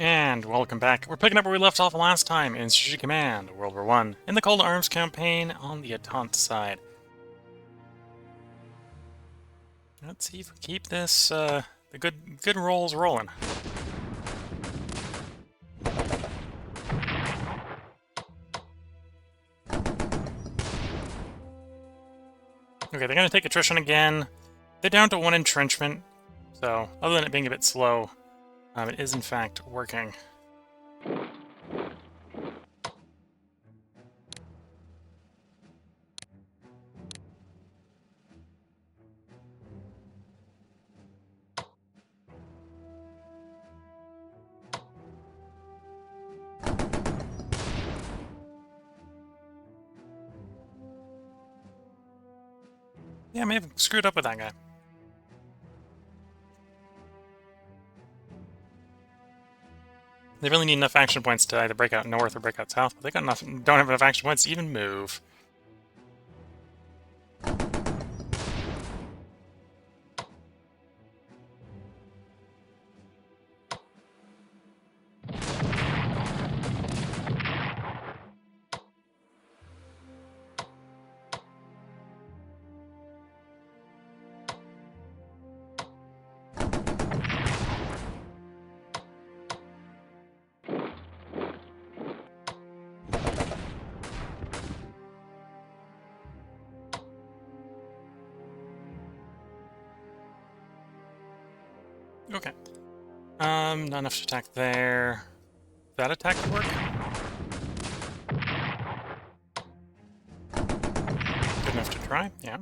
And welcome back. We're picking up where we left off last time in Strategic Command World War I in the Call to Arms campaign on the Entente side. Let's see if we keep this the good rolls rolling. Okay, they're gonna take attrition again. They're down to 1 entrenchment, so other than it being a bit slow, it is in fact working. Yeah, I may have screwed up with that guy. They really need enough action points to either break out north or break out south, but they don't have enough action points to even move. Okay. Not enough to attack there. That attack could work? Good enough to try, yeah.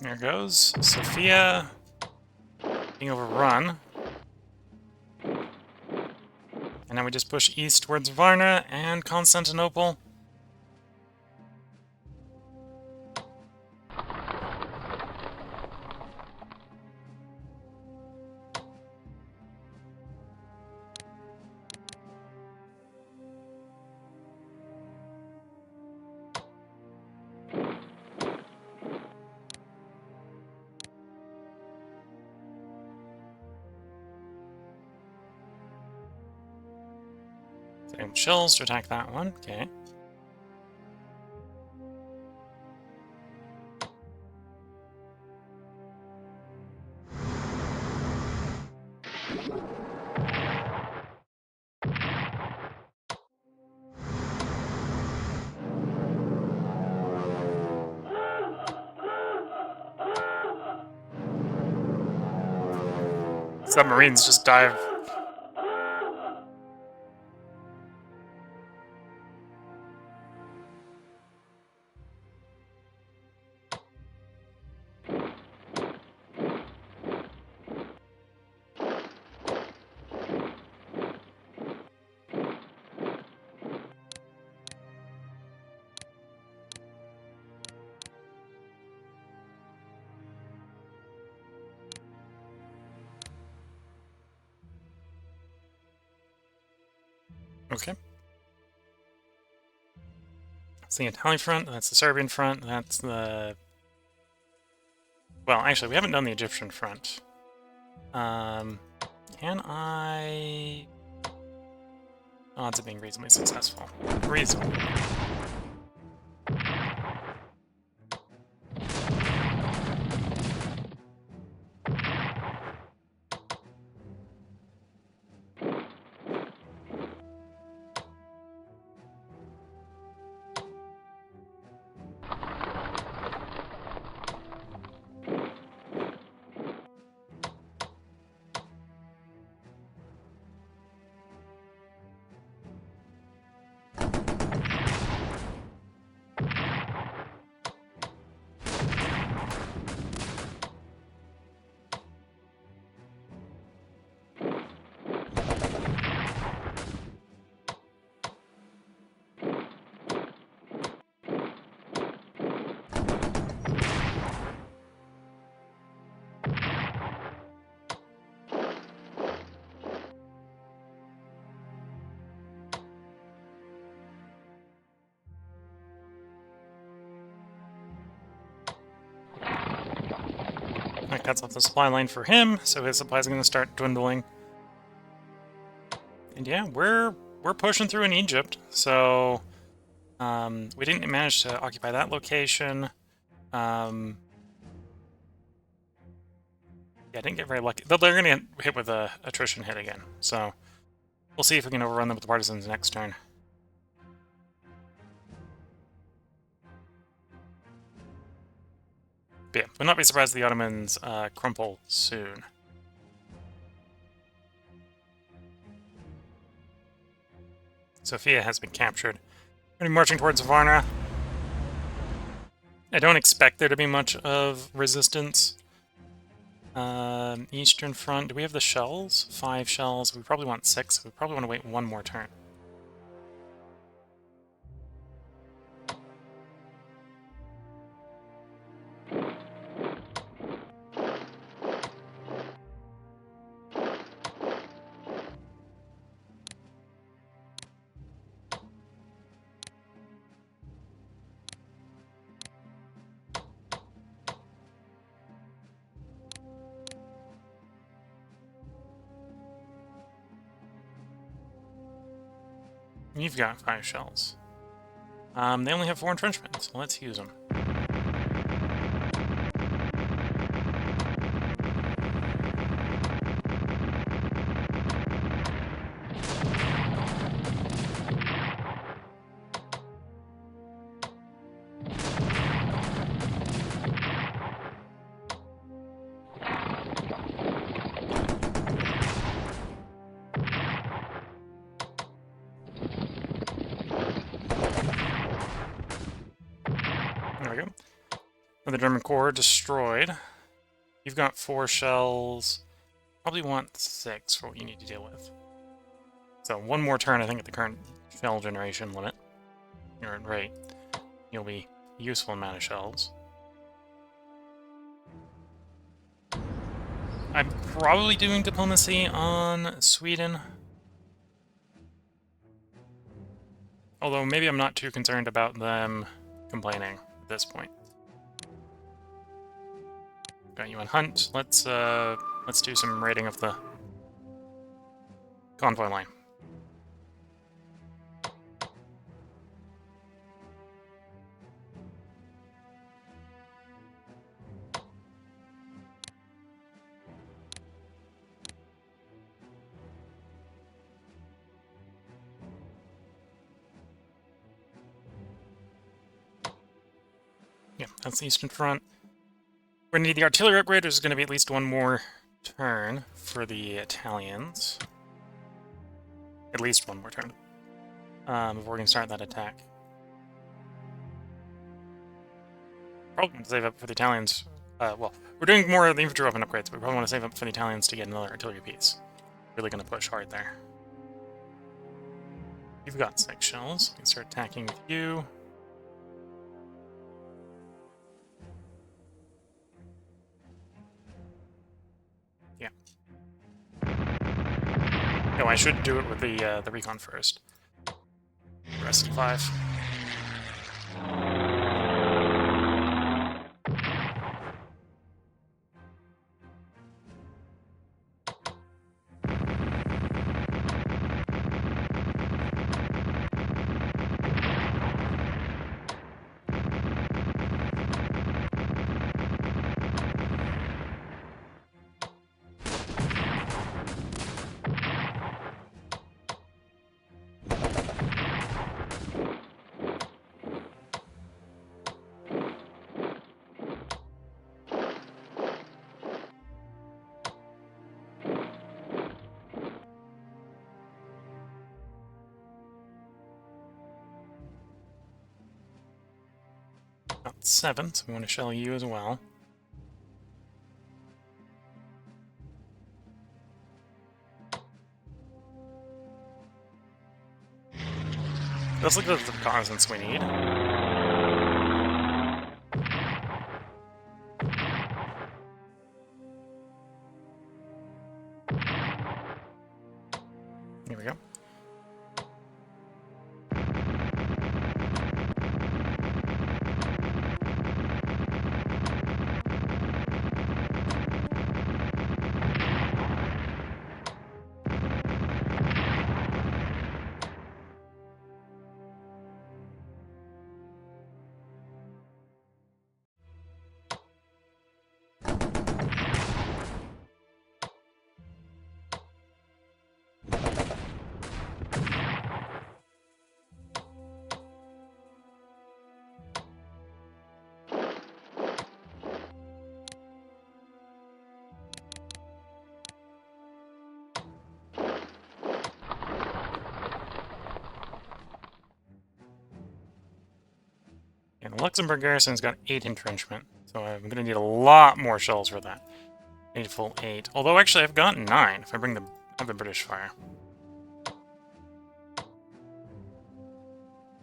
There goes Sophia being overrun. And now we just push east towards Varna and Constantinople. Same shells to attack that one. Okay. Submarines just dive. Okay. That's the Italian front, that's the Serbian front, that's the... Well, actually, we haven't done the Egyptian front. Can I... Odds of being reasonably successful. Reasonable. that cuts off the supply line for him, so his supplies are going to start dwindling. And yeah, we're pushing through in Egypt, so we didn't manage to occupy that location. Yeah, I didn't get very lucky. They're going to get hit with a attrition hit again, so we'll see if we can overrun them with the partisans next turn. But yeah, we'll not be surprised if the Ottomans crumple soon. Sofia has been captured. We're marching towards Varna. I don't expect there to be much of resistance. Eastern Front, do we have the shells? 5 shells. We probably want 6. We probably want to wait one more turn. You've got 5 shells. They only have 4 entrenchments. Let's use them. There we go. The German Corps destroyed. You've got 4 shells. Probably want 6 for what you need to deal with. So one more turn, I think, at the current shell generation limit. Or rate. You'll be a useful amount of shells. I'm probably doing diplomacy on Sweden. Although maybe I'm not too concerned about them complaining at this point. Got you on hunt. Let's do some raiding of the convoy line. Yeah, that's the Eastern Front. We're going to need the artillery upgrade. There's going to be at least one more turn for the Italians. At least one more turn. Before we can start that attack. Probably want to save up for the Italians. Well, we're doing more of the infantry weapon upgrades, but we probably want to save up for the Italians to get another artillery piece. Really going to push hard there. You've got 6 shells. We can start attacking with you. Yeah. No, I should do it with the recon first. Rest of 5. Got 7, so we want to shell you as well. Let's look at the reconnaissance we need. Here we go. Luxembourg garrison's got 8 entrenchment, so I'm going to need a lot more shells for that. I need a full 8. Although, actually, I've got 9 if I bring the British fire.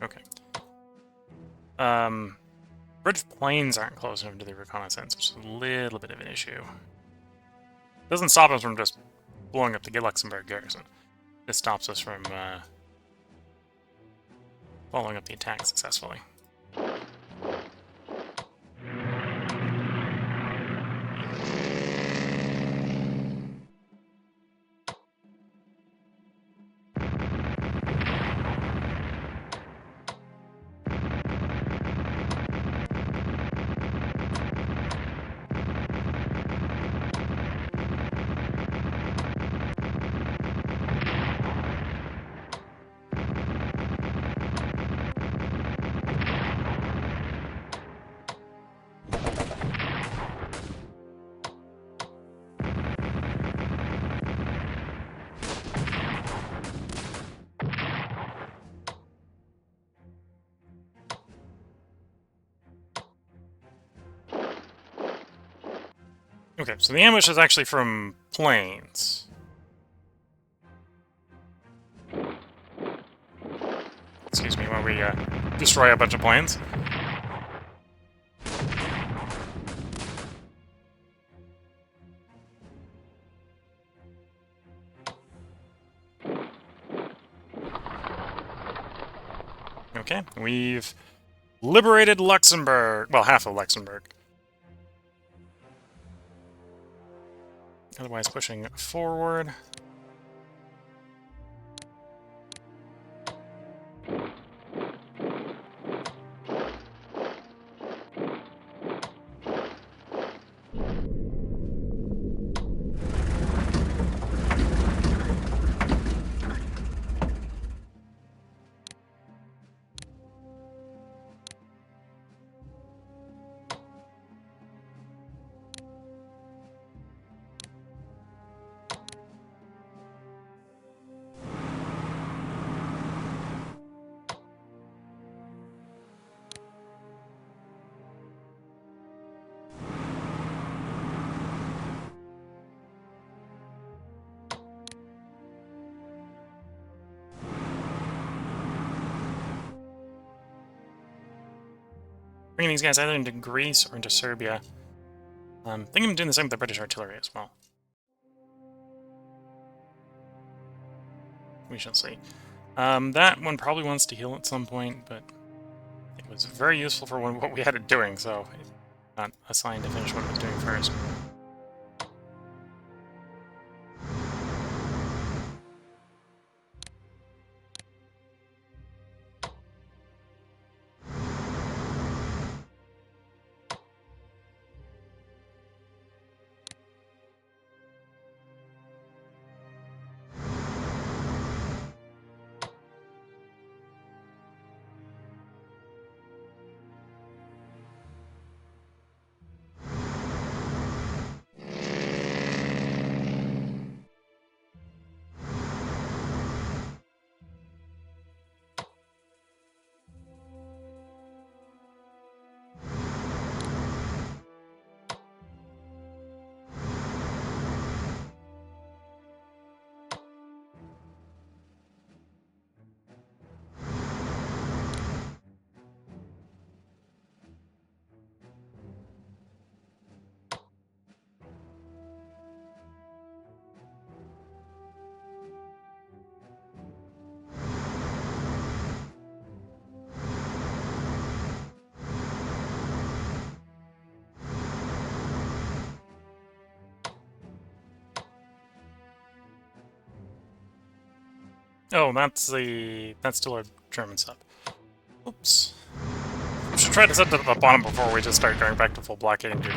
Okay. British planes aren't close enough to the reconnaissance, which is a little bit of an issue. Doesn't stop us from just blowing up the Luxembourg garrison. This stops us from following up the attack successfully. Okay, so the ambush is actually from planes. Excuse me while we destroy a bunch of planes. Okay, we've liberated Luxembourg. Well, half of Luxembourg. Otherwise pushing forward. Bringing these guys either into Greece or into Serbia. I think I'm doing the same with the British artillery as well. We shall see. That one probably wants to heal at some point, but it was very useful for what we had it doing, so it's not assigned to finish what it was doing first. Oh, that's still a German sub. Oops. We should try to set that up on him before we just start going back to full blockading duty.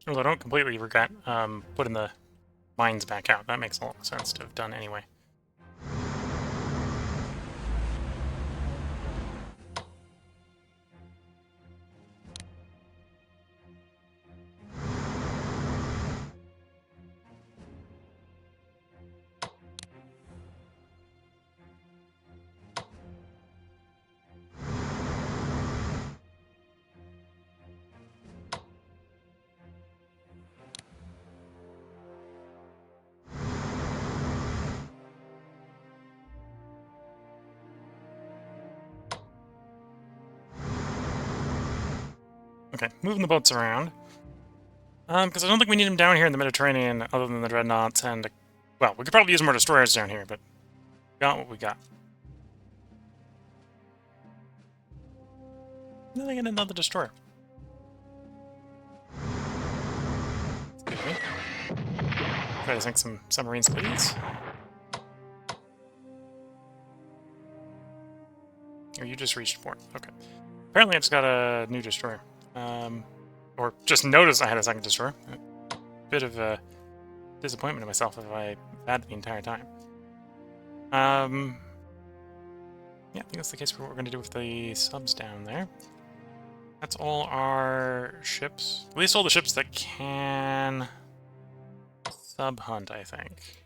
Although I don't completely regret putting the mines back out. That makes a lot of sense to have done anyway. Okay, moving the boats around. Because I don't think we need them down here in the Mediterranean other than the dreadnoughts and... Well, we could probably use more destroyers down here, but got what we got. Then I get another destroyer. Okay. Try to sink some submarines, please. Or you just reached port. Okay. Apparently I just got a new destroyer. Or just noticed I had a second destroyer. A bit of a disappointment in myself if I had it the entire time. Yeah, I think that's the case for what we're going to do with the subs down there. That's all our ships. At least all the ships that can sub-hunt, I think.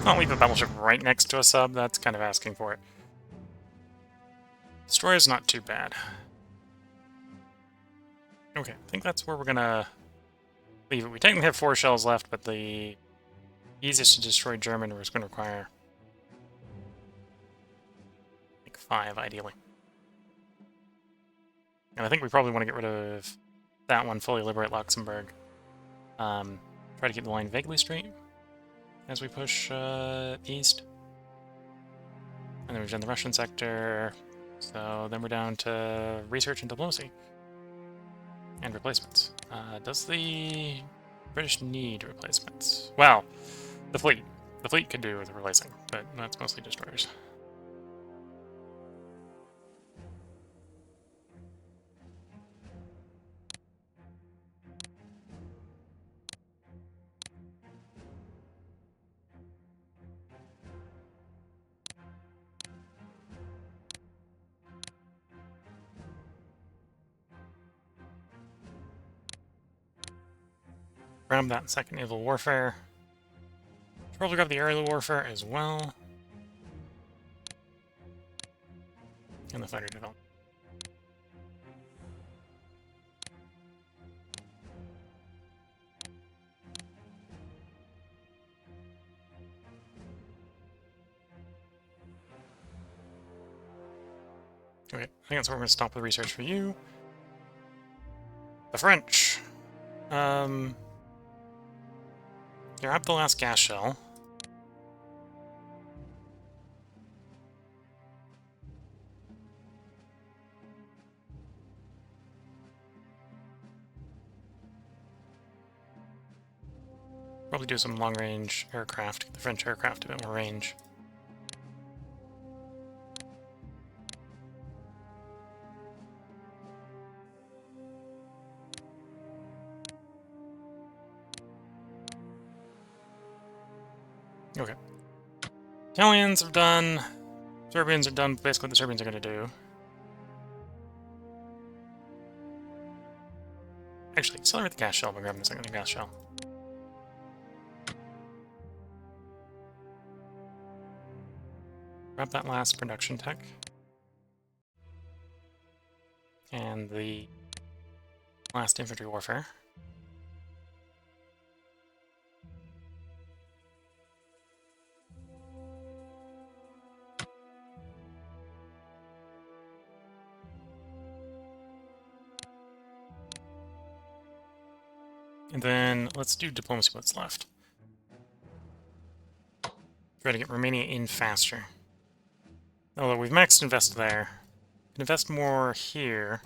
I'll leave a battleship right next to a sub, that's kind of asking for it. Destroyer's not too bad. Okay, I think that's where we're gonna leave it. We technically have 4 shells left, but the easiest to destroy German was going to require like 5, ideally. And I think we probably want to get rid of that one, fully liberate Luxembourg. Try to keep the line vaguely straight as we push east. And then we've done the Russian sector, so then we're down to research and diplomacy. And replacements. Does the British need replacements? Well, the fleet. The fleet could do with replacing, but that's mostly destroyers. Grab that second naval warfare. Probably grab the aerial warfare as well. And the fighter development. Okay, I think that's where we're going to stop the research for you. The French. You're up the last gas shell. Probably do some long-range aircraft, get the French aircraft a bit more range. Okay. Italians have done. Serbians have done basically what the Serbians are going to do. Actually, accelerate the gas shell by grabbing the second gas shell. Grab that last production tech. And the last infantry warfare. And then let's do diplomacy what's left. Try to get Romania in faster. Although we've maxed invest there. Can invest more here.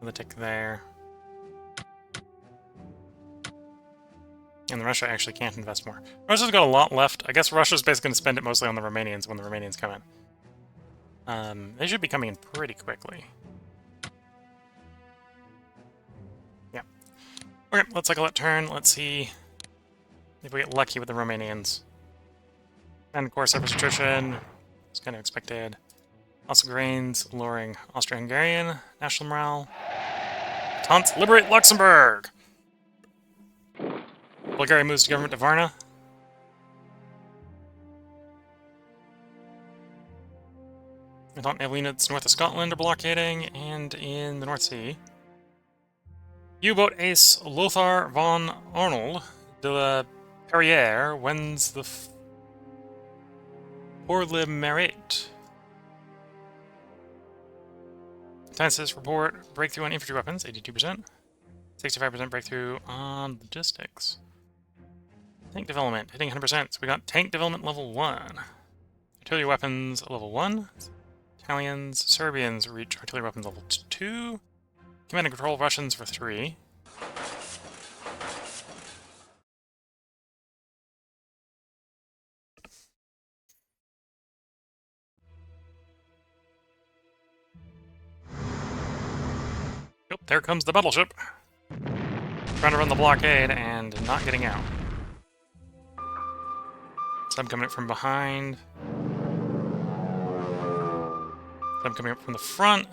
The tick there. And Russia actually can't invest more. Russia's got a lot left. I guess Russia's basically going to spend it mostly on the Romanians when the Romanians come in. They should be coming in pretty quickly. Yeah. Okay, let's cycle that turn. Let's see if we get lucky with the Romanians. And of course, surface attrition. It's kind of expected. Also grains, lowering Austro-Hungarian. National morale. Taunts, liberate Luxembourg! Bulgaria moves to government to Varna. Entente naval units north of Scotland are blockading, and in the North Sea. U-boat ace Lothar von Arnold de la Perrière wins the Pour le Mérite. Census report breakthrough on infantry weapons, 82%. 65% breakthrough on logistics. Tank development, hitting 100%. So we got tank development level 1. Artillery weapons level 1. Italians, Serbians reach artillery weapons level 2. Command and control Russians for 3. Oh, there comes the battleship. Trying to run the blockade and not getting out. Some coming up from behind. Some coming up from the front.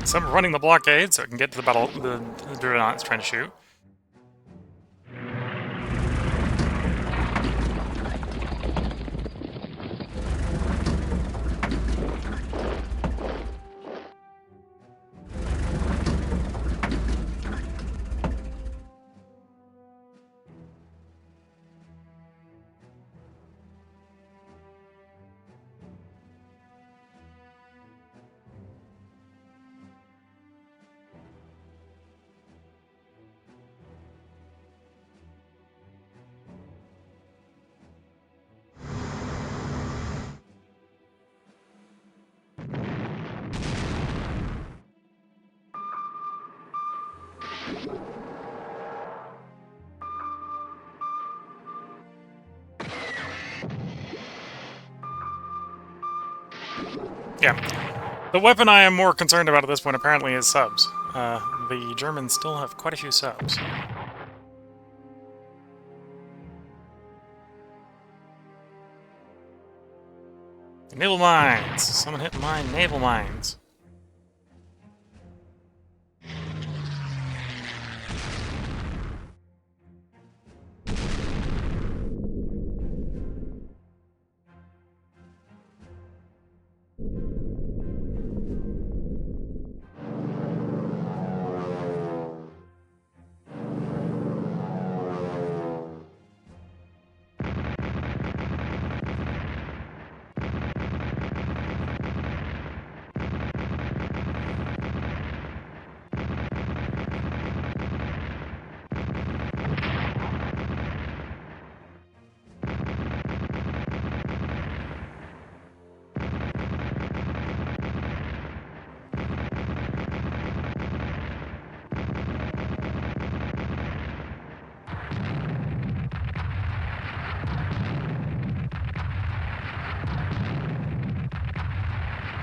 Some running the blockade so it can get to the battle. The dreadnought is trying to shoot. Yeah. The weapon I am more concerned about at this point apparently is subs. The Germans still have quite a few subs. Naval mines! Someone hit my naval mines.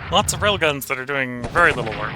Lots of railguns that are doing very little work.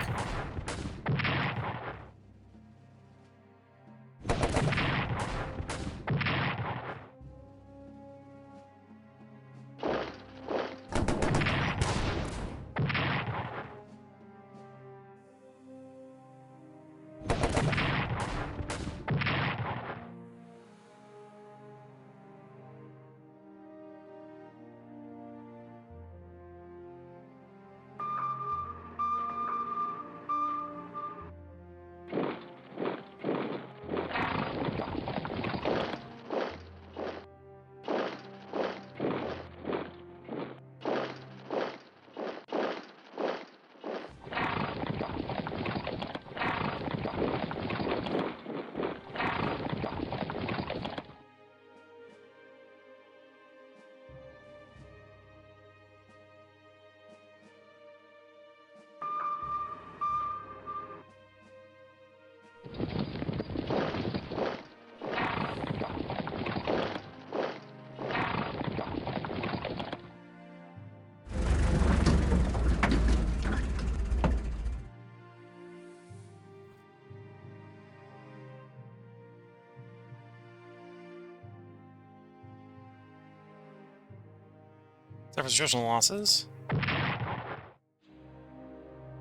Suffers attritional losses.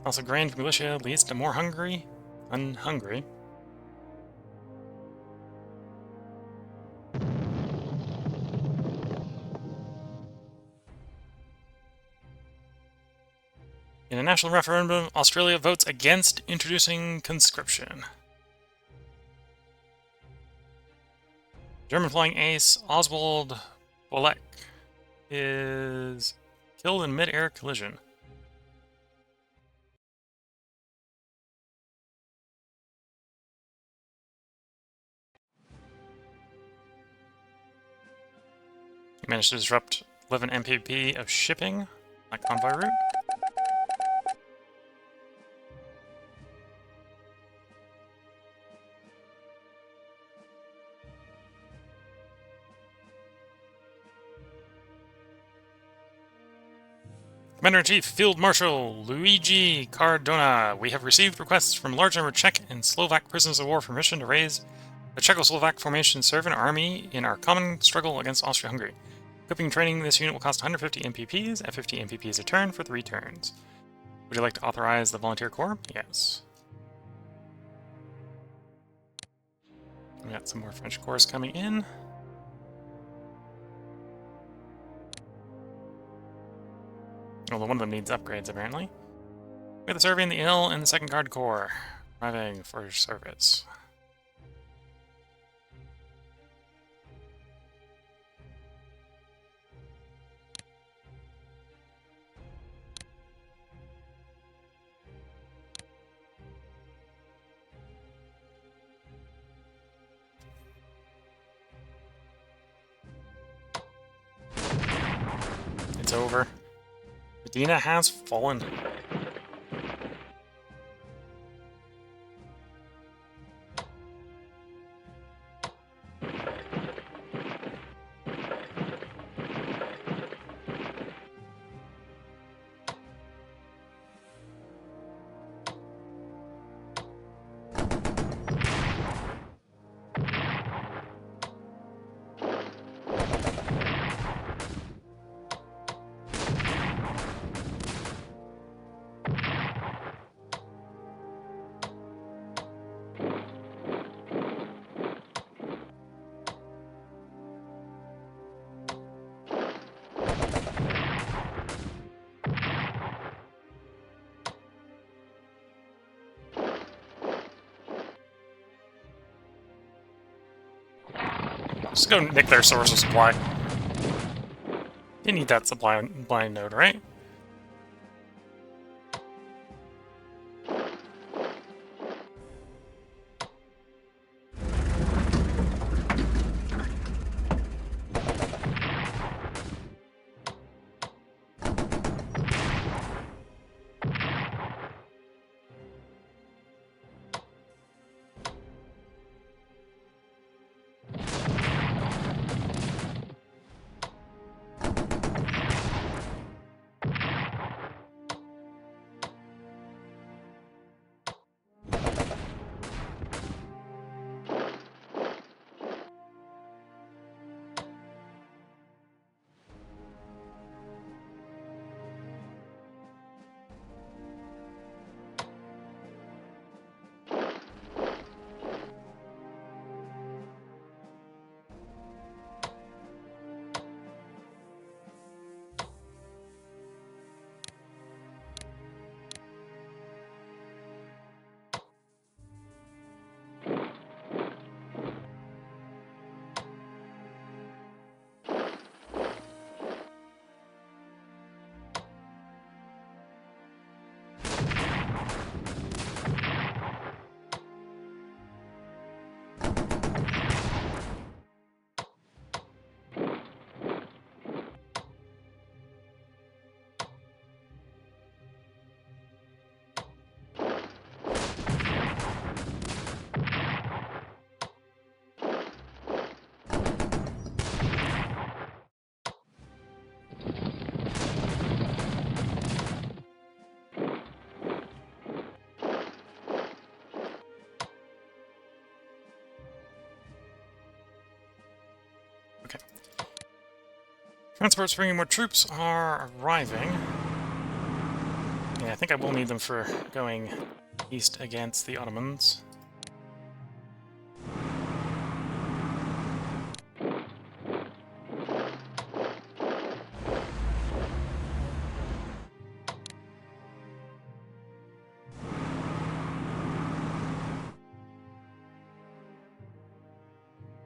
Also, grain from militia leads to more hungry. Unhungry. In a national referendum, Australia votes against introducing conscription. German flying ace Oswald Bolek is killed in mid-air collision. He managed to disrupt 11 MPP of shipping, like convoy route. Commander-in-Chief, Field Marshal Luigi Cardona, we have received requests from a large number of Czech and Slovak prisoners of war for permission to raise a Czechoslovak formation to serve an army in our common struggle against Austria-Hungary. Equipping and training this unit will cost 150 MPPs, at 50 MPPs a turn for 3 turns. Would you like to authorize the Volunteer Corps? Yes. We got some more French corps coming in. Well, one of them needs upgrades, apparently. We have the Serving the Ill and the 2nd Guard Corps arriving for service. It's over. Medina has fallen. Just go nick their source of supply. You need that supply node, right? Transports bringing more troops are arriving. Yeah, I think I will need them for going east against the Ottomans.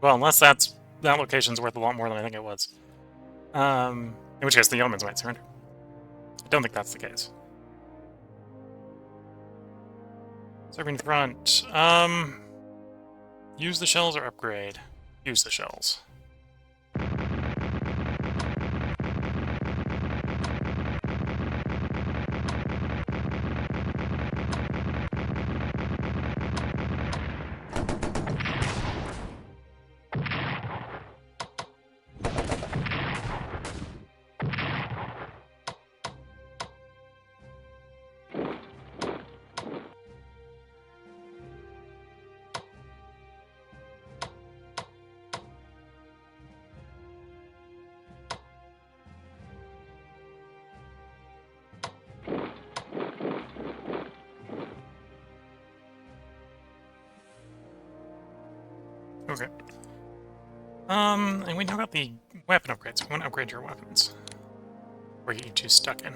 Well, unless that location's worth a lot more than I think it was. In which case the Ottomans might surrender. I don't think that's the case. Serbian front. Use the shells or upgrade? Use the shells. Okay. And we know about the weapon upgrades. We want to upgrade your weapons. Or get you two stuck in.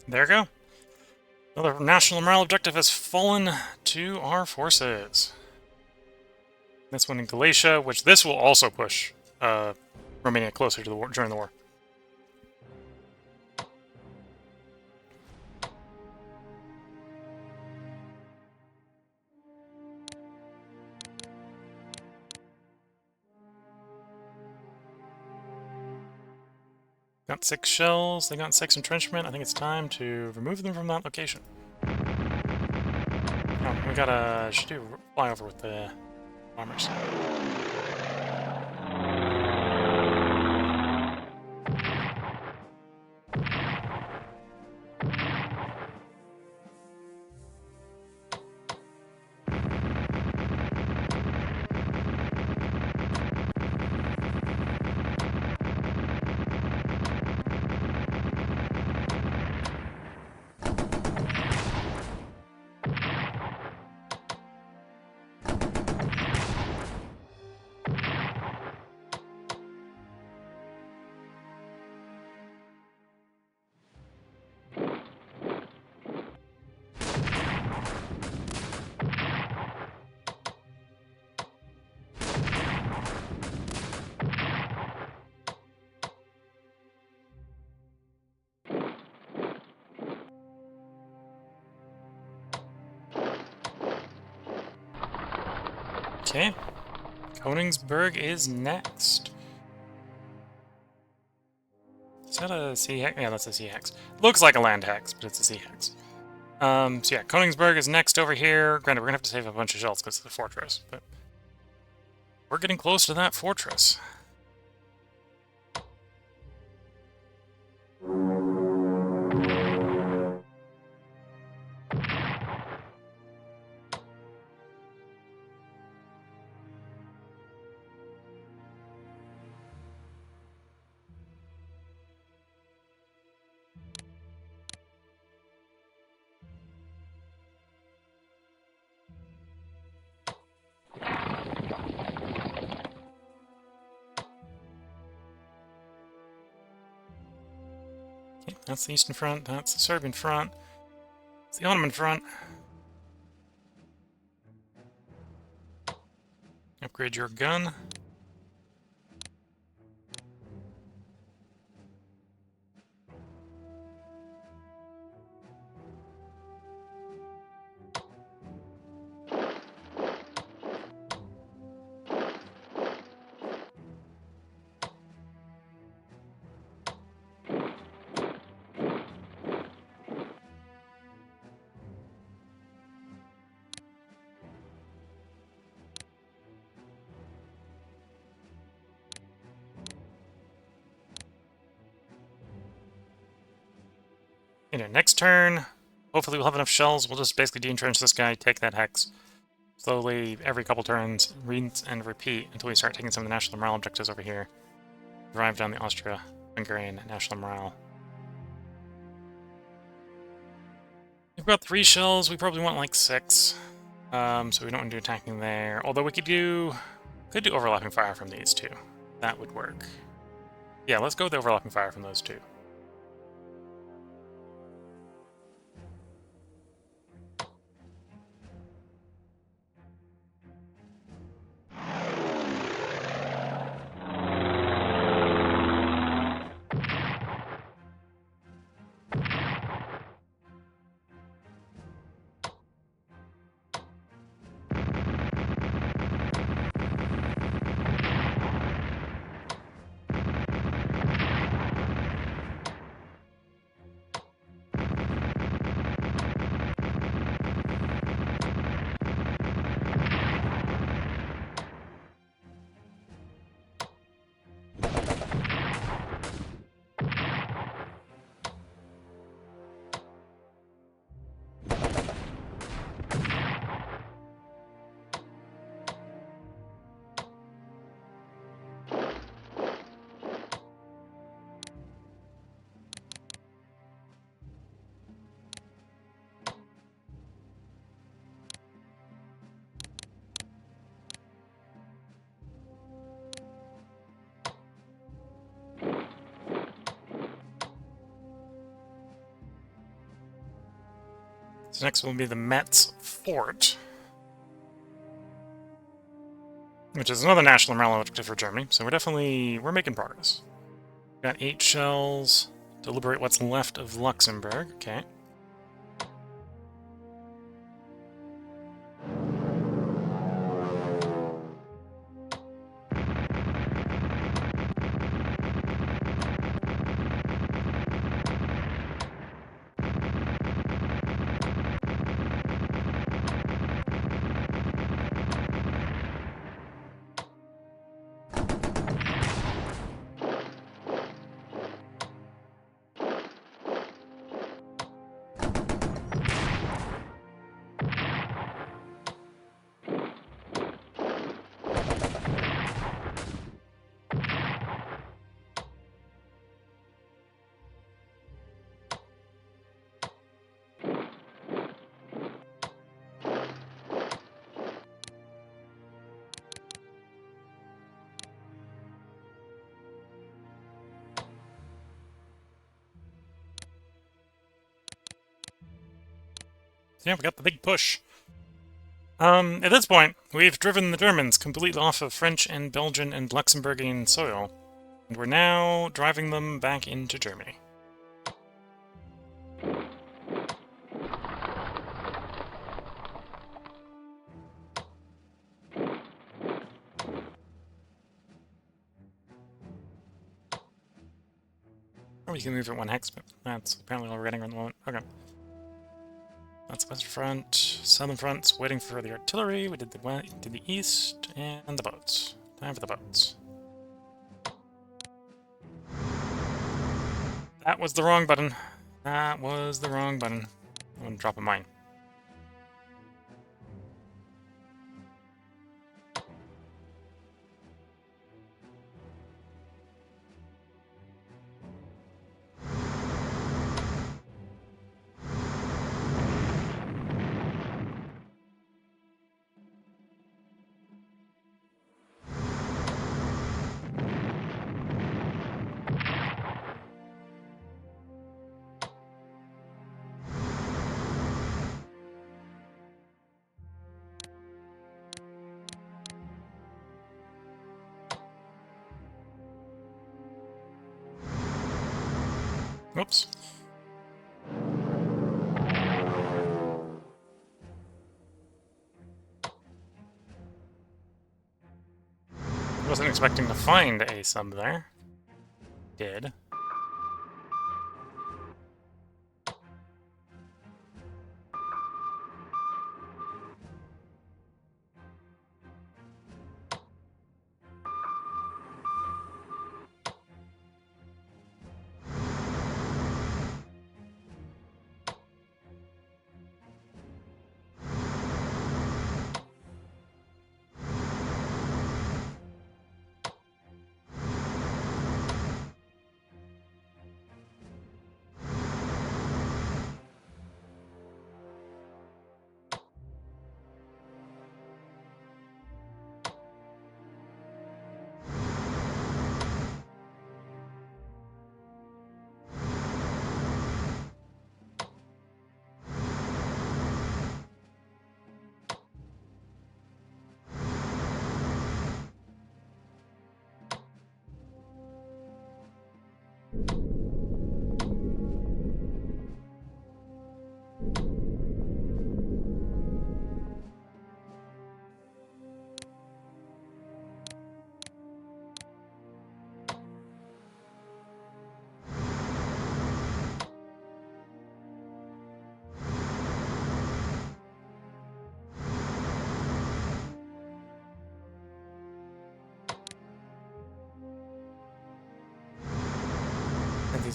There we go. Another national morale objective has fallen to our forces. This one in Galatia, which this will also push Romania closer to the war during the war. Got 6 shells, they got 6 entrenchment. I think it's time to remove them from that location. Oh, we gotta should do flyover with the bombers. Okay. Königsberg is next. Is that a sea hex? Yeah, that's a sea hex. Looks like a land hex, but it's a sea hex. So yeah, Königsberg is next over here. Granted, we're gonna have to save a bunch of shells because of the fortress, but we're getting close to that fortress. Okay, that's the Eastern Front, that's the Serbian Front, it's the Ottoman Front. Upgrade your gun. Next turn, hopefully we'll have enough shells. We'll just basically de-entrench this guy, take that hex. Slowly, every couple turns, rinse and repeat until we start taking some of the national morale objectives over here. Drive down the Austria-Hungarian national morale. We've got 3 shells. We probably want like 6. So we don't want to do attacking there. Although we could do overlapping fire from these two. That would work. Yeah, let's go with overlapping fire from those two. So next will be the Metz Fort, which is another national morale objective for Germany. So we're making progress. Got 8 shells to liberate what's left of Luxembourg. Okay. Yeah, we got the big push. At this point, we've driven the Germans completely off of French and Belgian and Luxembourgian soil, and we're now driving them back into Germany. Or we can move it 1 hex, but that's apparently all we're getting at the moment. Okay. That's the western front. Southern front's waiting for the artillery. We did the east, and the boats. Time for the boats. That was the wrong button. That was the wrong button. I'm gonna drop a mine. Whoops. Wasn't expecting to find a sub there. Did.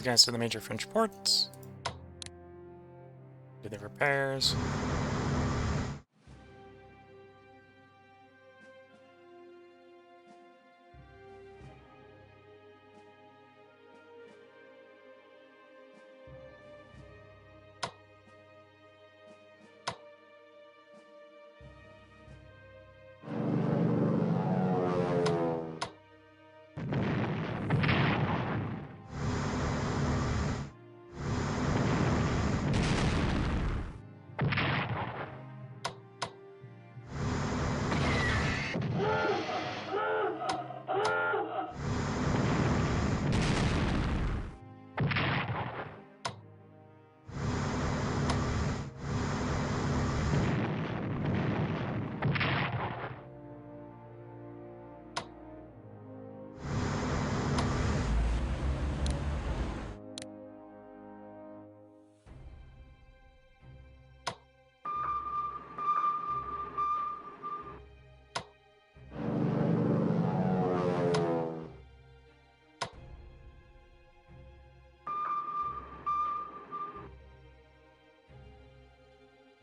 guys to the major French ports. Do the repairs.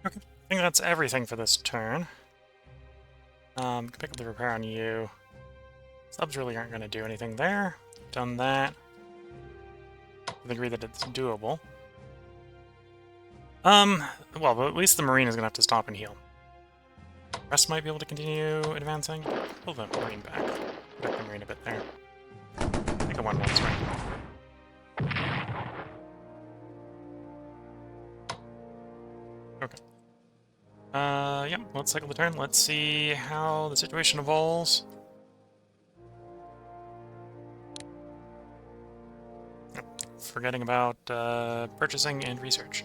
Okay, I think that's everything for this turn. Pick up the repair on you. Subs really aren't going to do anything there. Done that. I agree that it's doable. Well, but at least the Marine is going to have to stop and heal. The rest might be able to continue advancing. Pull the Marine back. Protect the Marine a bit there. I think I won once, right? Okay. Yeah, let's cycle the turn. Let's see how the situation evolves. Forgetting about purchasing and research.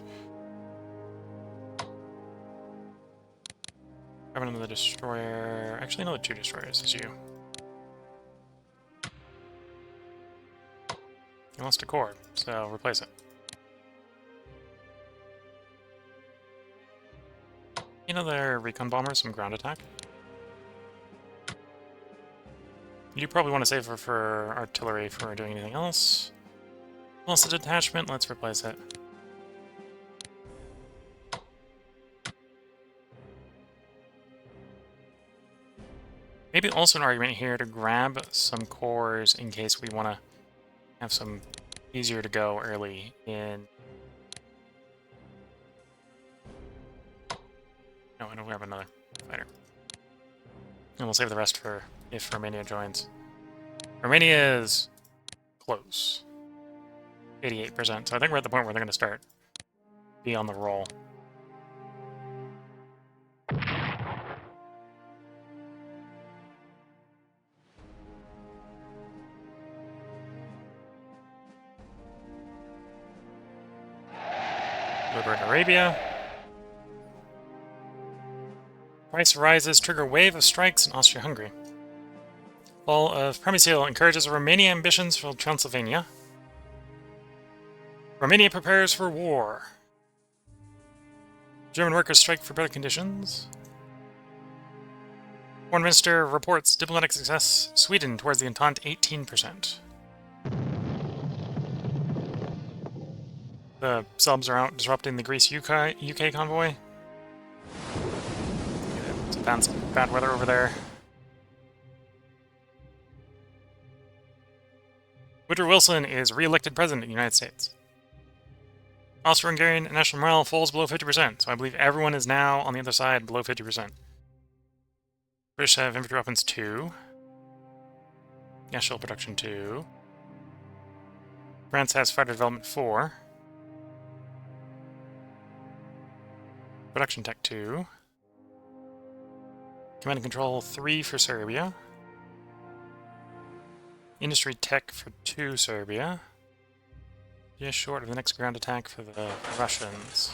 Grab another destroyer. Actually, another 2 destroyers is you. He wants to core, so replace it. Another recon bomber, some ground attack. You probably want to save her for artillery for doing anything else. Lost a detachment, let's replace it. Maybe also an argument here to grab some cores in case we want to have some easier to go early in... No, I don't grab another fighter. And we'll save the rest for if Romania joins. Romania is close. 88%, so I think we're at the point where they're going to start be on the roll. Liberate Arabia. Price rises, trigger wave of strikes in Austria-Hungary. Fall of Przemysl encourages Romania ambitions for Transylvania. Romania prepares for war. German workers strike for better conditions. Foreign Minister reports diplomatic success. Sweden towards the Entente 18%. The subs are out disrupting the Greece-UK convoy. It's bad weather over there. Woodrow Wilson is re-elected president of the United States. Austro-Hungarian national morale falls below 50%, so I believe everyone is now on the other side below 50%. British have infantry weapons 2. Gas shell production 2. France has fighter development 4. Production tech 2. Command and control 3 for Serbia. Industry tech for 2 Serbia. Just short of the next ground attack for the Russians.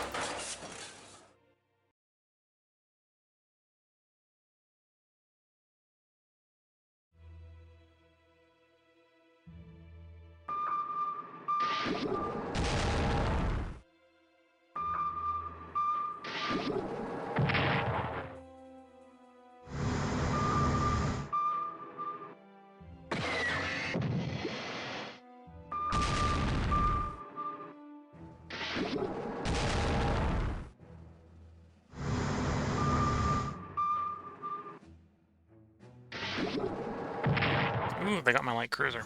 Ooh, they got my light cruiser.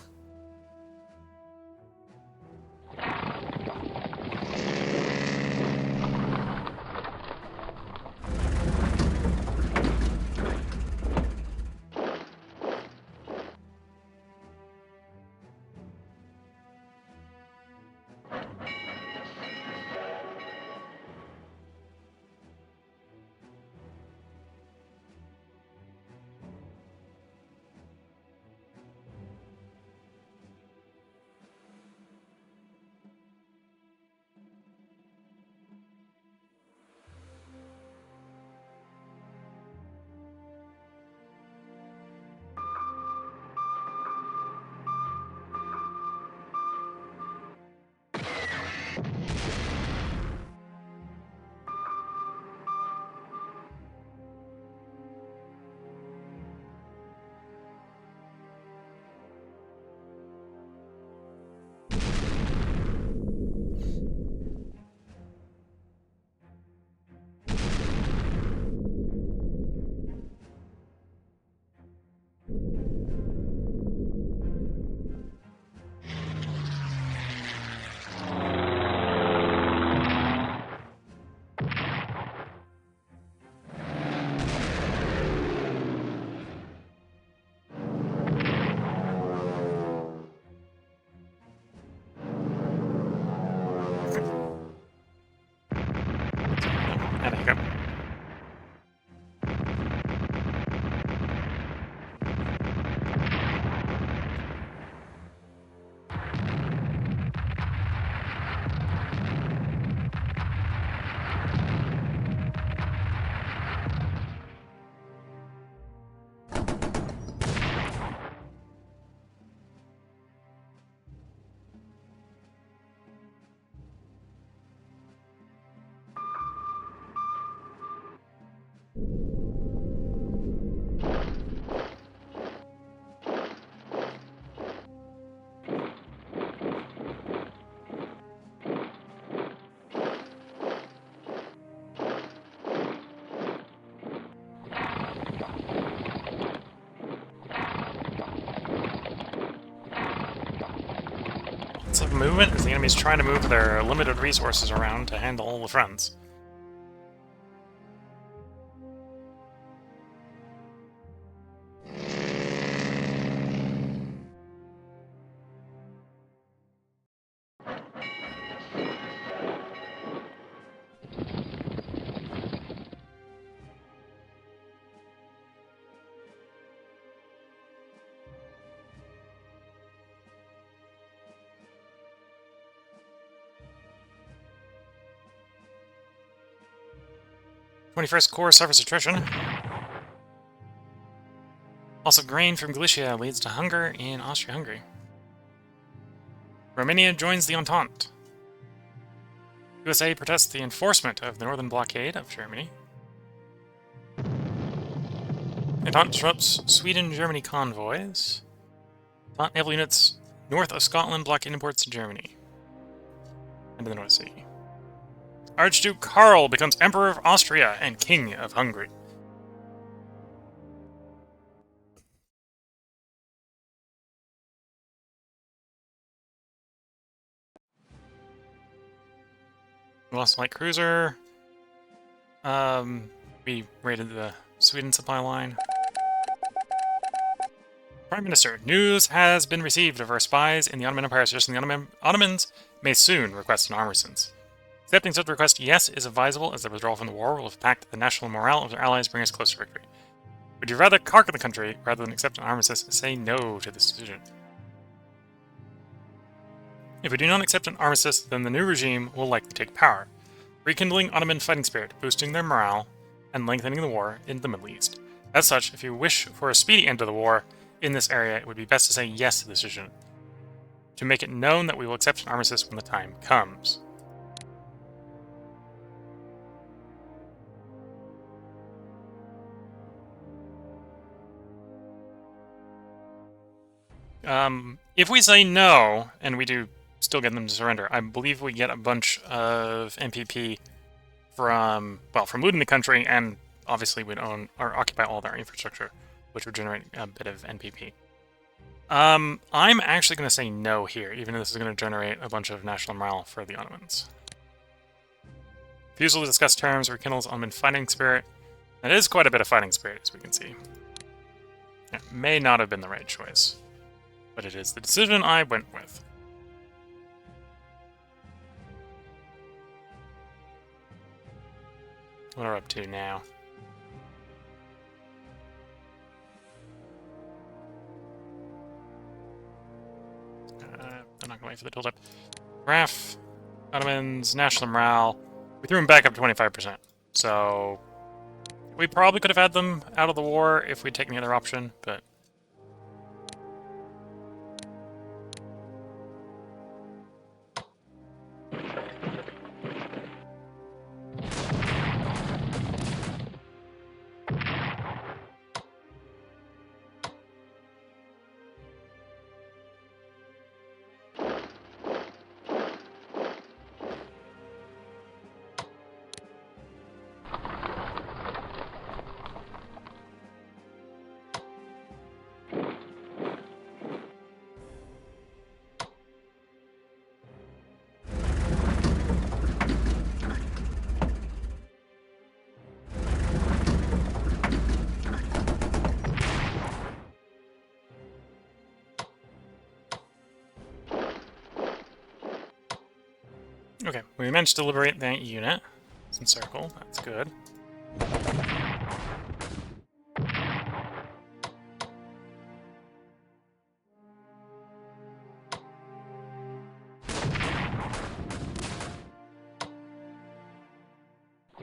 Had a hiccup. Lots of movement as the enemy's trying to move their limited resources around to handle all the friends. '21st Corps suffers attrition. Loss of grain from Galicia leads to hunger in Austria-Hungary. Romania joins the Entente. USA protests the enforcement of the northern blockade of Germany. Entente disrupts Sweden-Germany convoys. Entente naval units north of Scotland blockade imports to Germany and to the North Sea. Archduke Karl becomes Emperor of Austria and King of Hungary. We lost light cruiser. We raided the Sweden supply line. Prime Minister, news has been received of our spies in the Ottoman Empire suggesting the Ottomans may soon request an armistice. Accepting such a request, yes, is advisable, as the withdrawal from the war will impact the national morale of their allies, bring us closer to victory. Would you rather conquer the country rather than accept an armistice? Say no to this decision. If we do not accept an armistice, then the new regime will likely take power, rekindling Ottoman fighting spirit, boosting their morale, and lengthening the war in the Middle East. As such, if you wish for a speedy end to the war in this area, it would be best to say yes to the decision, to make it known that we will accept an armistice when the time comes. If we say no, and we do still get them to surrender, I believe we get a bunch of NPP from looting the country, and obviously we'd own or occupy all their infrastructure, which would generate a bit of NPP. I'm actually going to say no here, even though this is going to generate a bunch of national morale for the Ottomans. Refusal to discuss terms rekindles Ottoman fighting spirit. That is quite a bit of fighting spirit, as we can see. It may not have been the right choice, but it is the decision I went with. What are we up to now? I'm not gonna wait for the build-up. Graph, Ottomans, national morale. We threw them back up to 25%. So we probably could have had them out of the war if we'd taken the other option, but okay, we managed to liberate that unit. It's encircled, that's good.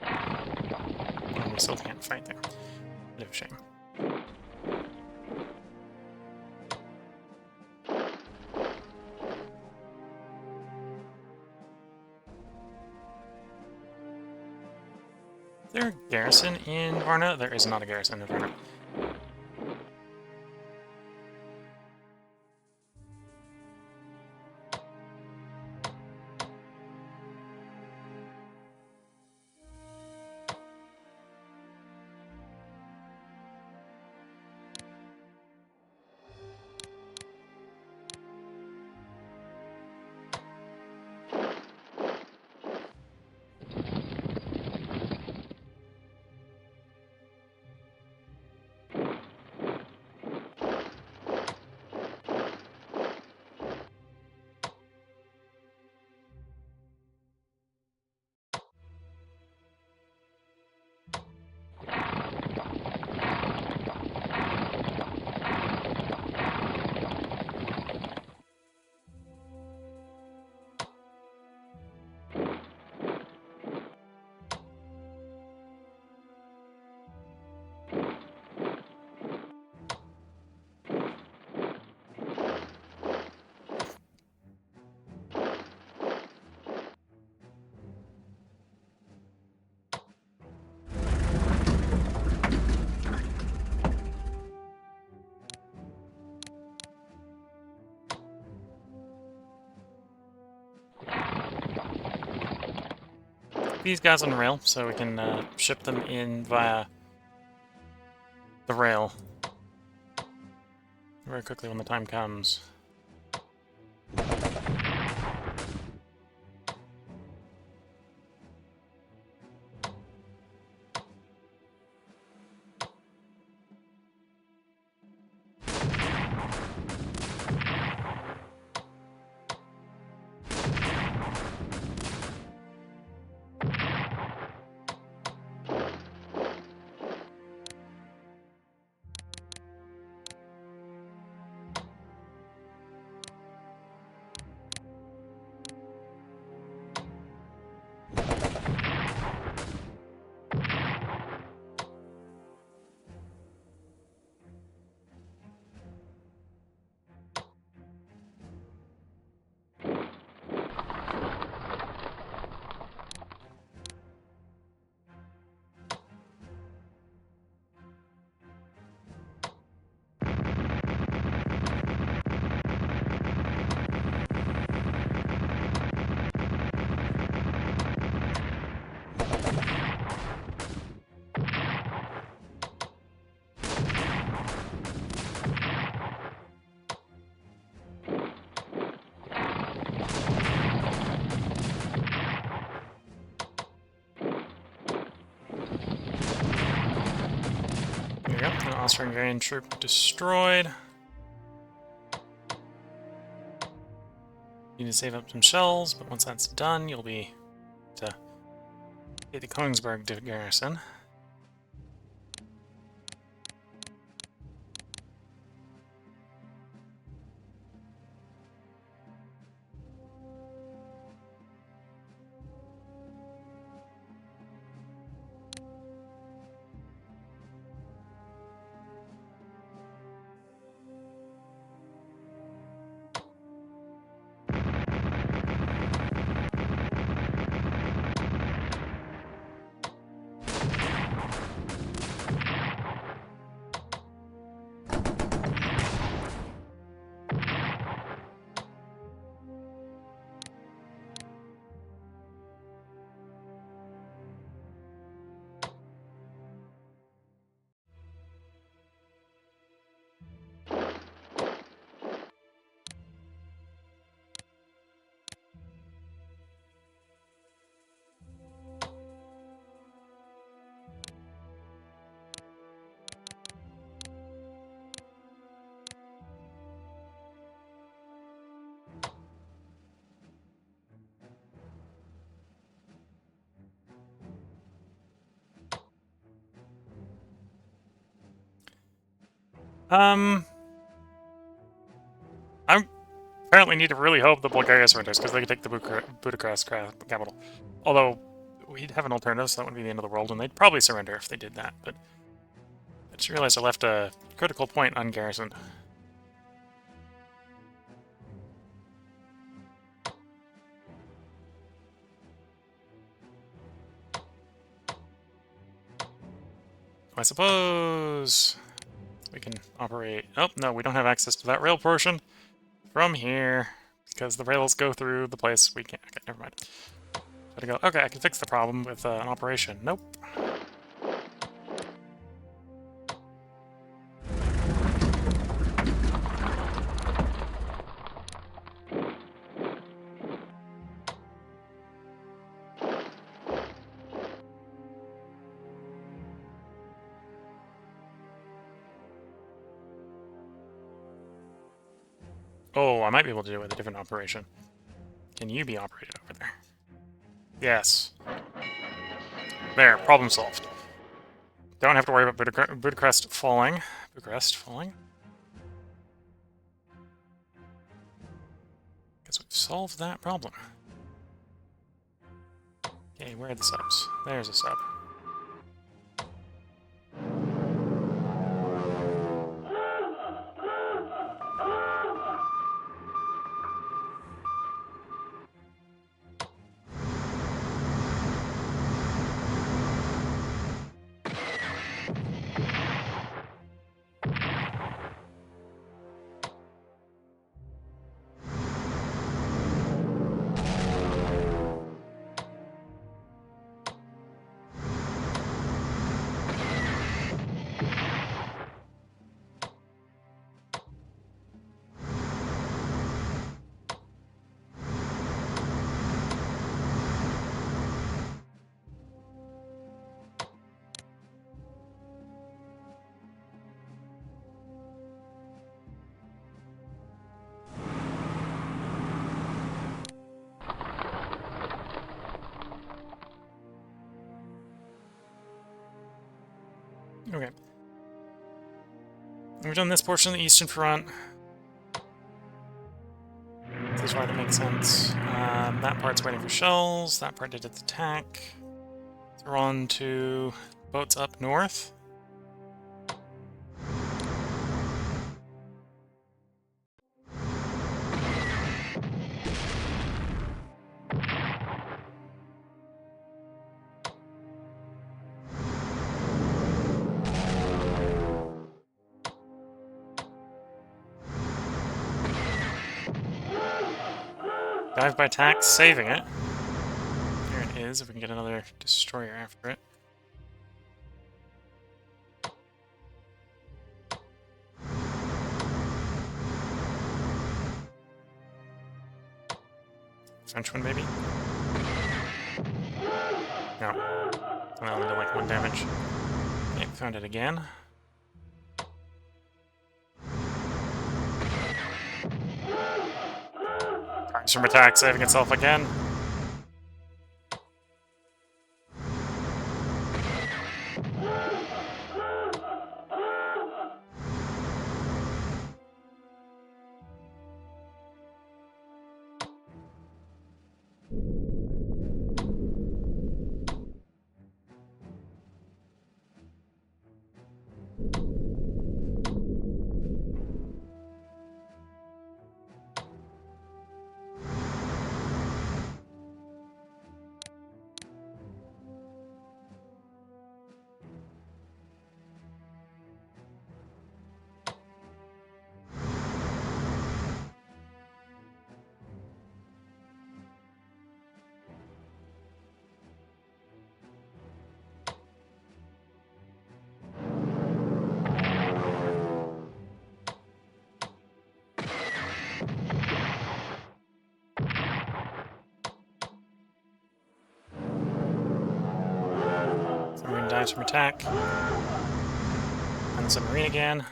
And we still can't fight there. Bit of a shame. Is there a garrison in Varna? There is not a garrison in Varna. These guys on the rail, so we can ship them in via the rail very quickly when the time comes. Austro-Hungarian troop destroyed. Need to save up some shells, but once that's done, you'll be to get the Königsberg garrison. I apparently need to really hope the Bulgaria surrenders, because they could take the Budapest capital. Although, we'd have an alternative, so that wouldn't be the end of the world, and they'd probably surrender if they did that, but I just realized I left a critical point ungarrisoned. I suppose we can operate... Oh, no, we don't have access to that rail portion from here, because the rails go through the place we can't... Okay, never mind. Gotta go... Okay, I can fix the problem with an operation. Nope. Oh, I might be able to do it with a different operation. Can you be operated over there? Yes. There, problem solved. Don't have to worry about Budapest falling. Bucharest falling. Guess we've solved that problem. Okay, where are the subs? There's a sub. Okay. We've done this portion of the Eastern Front. This is why that makes sense. That part's waiting for shells. That part did its attack. So we're on to boats up north. Dive by tax, saving it. Here it is, if we can get another destroyer after it. French one, maybe? No. Only did like 1 damage. Okay, found it again. From attack, saving itself again. Submarine dies from attack. And the submarine again.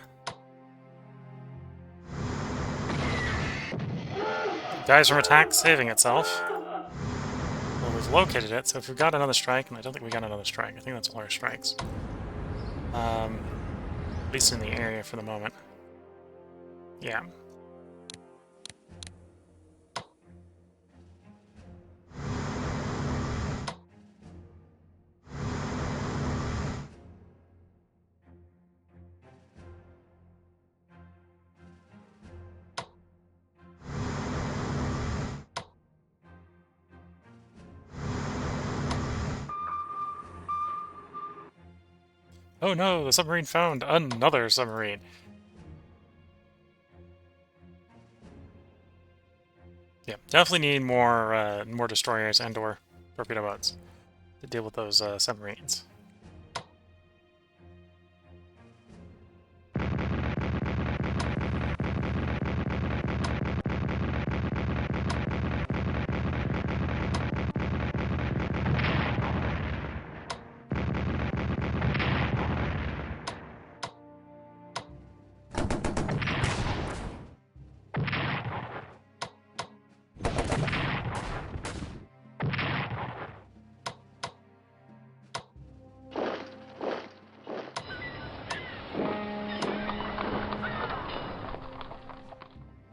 Dies from attack, saving itself. Well, we've located it, so if we've got another strike, and I don't think we got another strike, I think that's all our strikes. At least in the area for the moment. Yeah. Oh no, the submarine found another submarine. Yeah, definitely need more destroyers and/or torpedo boats to deal with those submarines.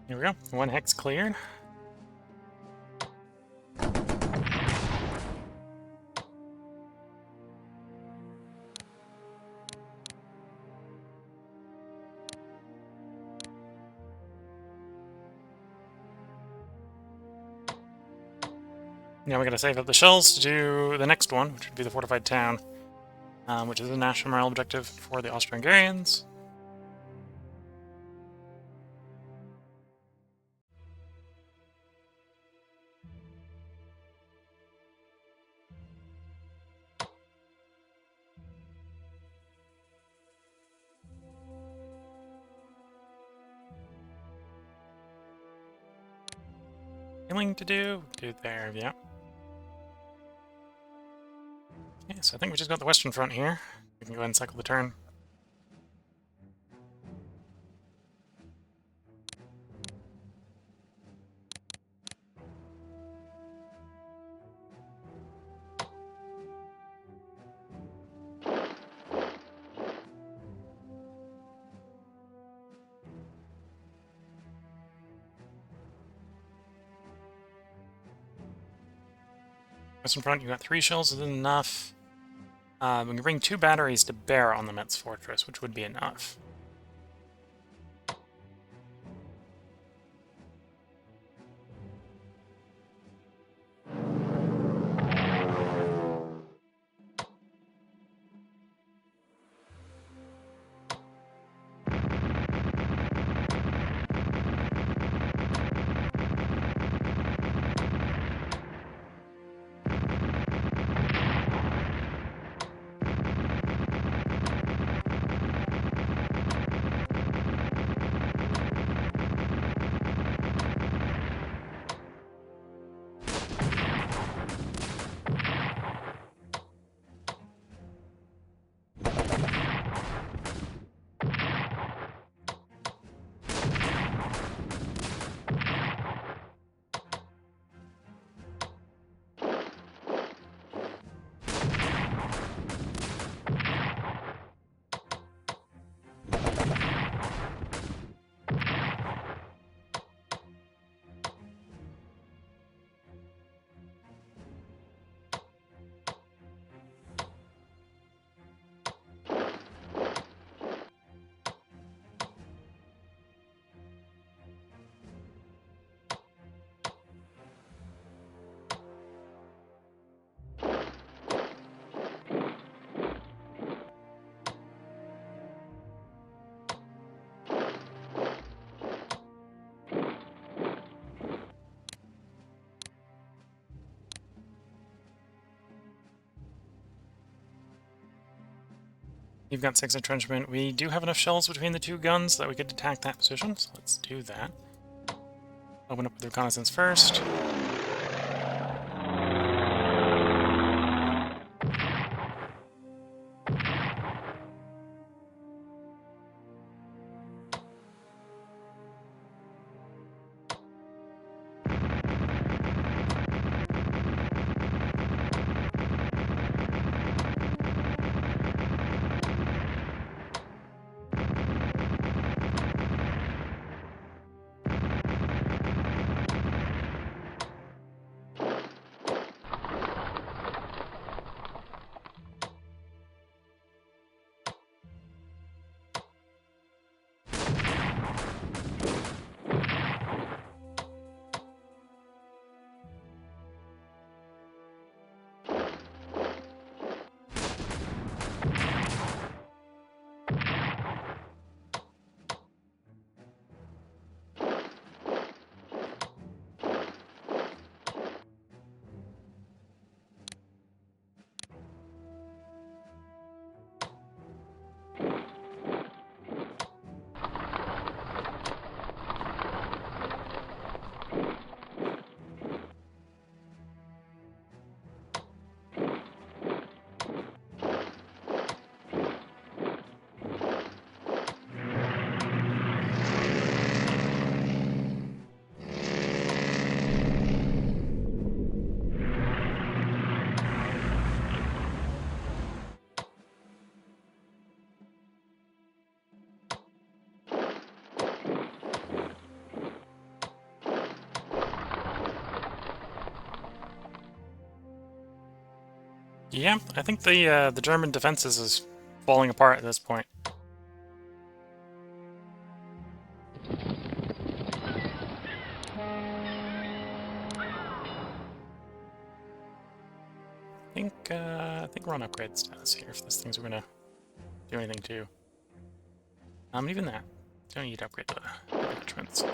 Here we go. One hex cleared. Now we gotta save up the shells to do the next one, which would be the fortified town, which is a national morale objective for the Austro-Hungarians. Healing to do there, yeah. Okay, so I think we just got the Western Front here. We can go ahead and cycle the turn. Western Front, you got 3 shells, isn't enough. We can bring 2 batteries to bear on the Metz Fortress, which would be enough. You've got 6 entrenchment. We do have enough shells between the 2 guns that we could attack that position, so let's do that. Open up with reconnaissance first. Yeah, I think the German defenses is falling apart at this point. I think we're on upgrade status here if these things are gonna do anything to. Even that. Don't need to upgrade the attachments.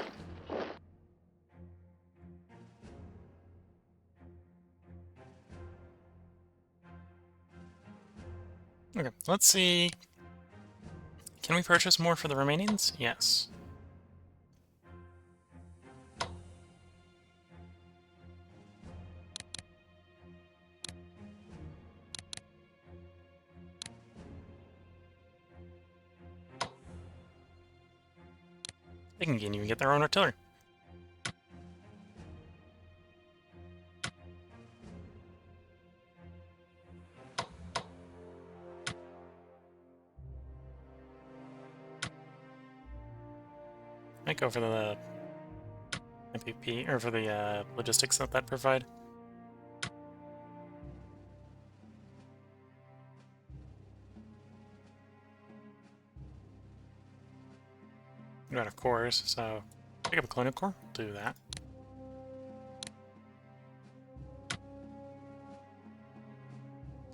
Okay, let's see. Can we purchase more for the remainings? Yes. They can even get their own artillery. Might go for the MPP, or for the logistics that provide. We're out of cores, so pick up a colonial core. Do that.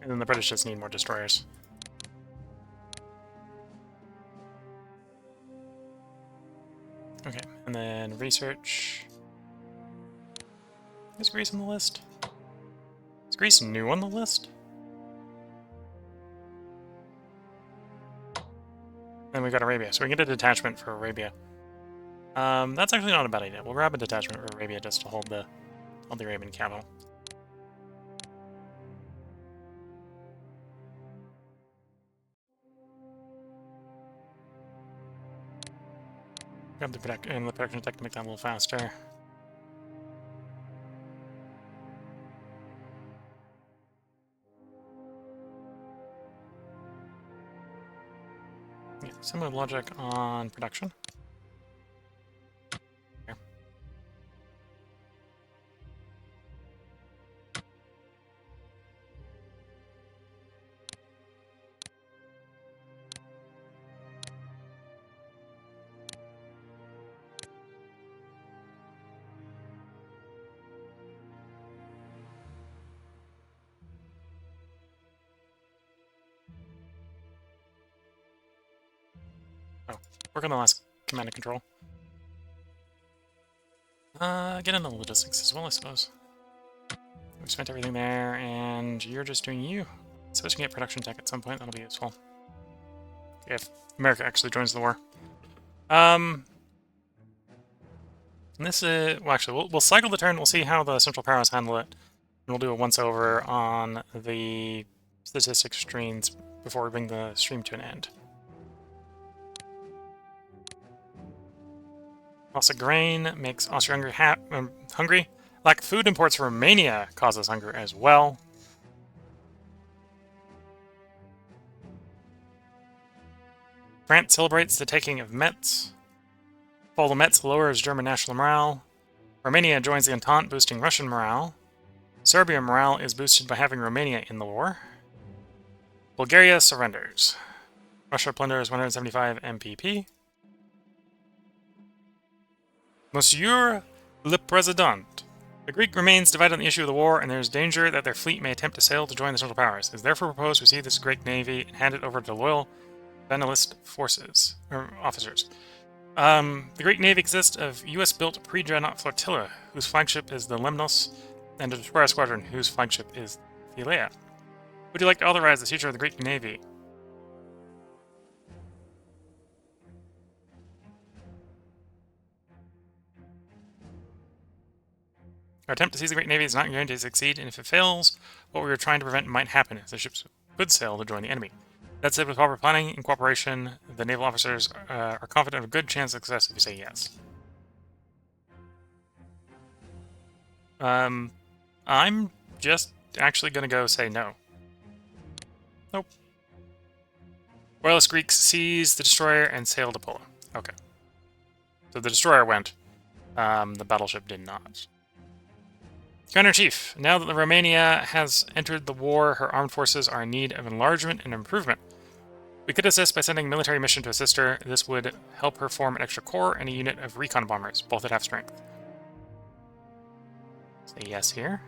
And then the British just need more destroyers. Okay, and then research. Is Greece on the list? Is Greece new on the list? Then we've got Arabia, so we can get a detachment for Arabia. That's actually not a bad idea. We'll grab a detachment for Arabia just to hold the Arabian capital. Grab the production tech to make that a little faster. Yeah, similar logic on production. Here. Oh, work on the last command and control. Get into the logistics as well, I suppose. We spent everything there, and you're just doing you. I suppose you can get production tech at some point, that'll be useful. if America actually joins the war. This is... Well, actually, we'll cycle the turn. We'll see how the Central Powers handle it. And we'll do a once-over on the statistics screens before we bring the stream to an end. Loss of grain makes Austria-Hungary hungry. Lack of food imports from Romania causes hunger as well. France celebrates the taking of Metz. Fall of Metz lowers German national morale. Romania joins the Entente, boosting Russian morale. Serbian morale is boosted by having Romania in the war. Bulgaria surrenders. Russia plunders 175 MPP. Monsieur le Président. The Greek remains divided on the issue of the war, and there is danger that their fleet may attempt to sail to join the Central Powers. It is therefore proposed to receive this Greek navy and hand it over to loyal Vanalist forces, or officers. The Greek navy consists of US-built pre-dreadnought flotilla, whose flagship is the Lemnos, and a destroyer squadron, whose flagship is Philea. Would you like to authorize the future of the Greek navy? Our attempt to seize the Great Navy is not guaranteed to succeed, and if it fails, what we are trying to prevent might happen if the ships could sail to join the enemy. That said, with proper planning and cooperation, the naval officers are confident of a good chance of success if you say yes. I'm just actually going to go say no. Nope. Royalist Greeks seized the destroyer and sailed to Poland. Okay. So the destroyer went. The battleship did not. Commander-in-Chief, now that Romania has entered the war, her armed forces are in need of enlargement and improvement. We could assist by sending a military mission to assist her. This would help her form an extra corps and a unit of recon bombers, both at half strength. Say yes here.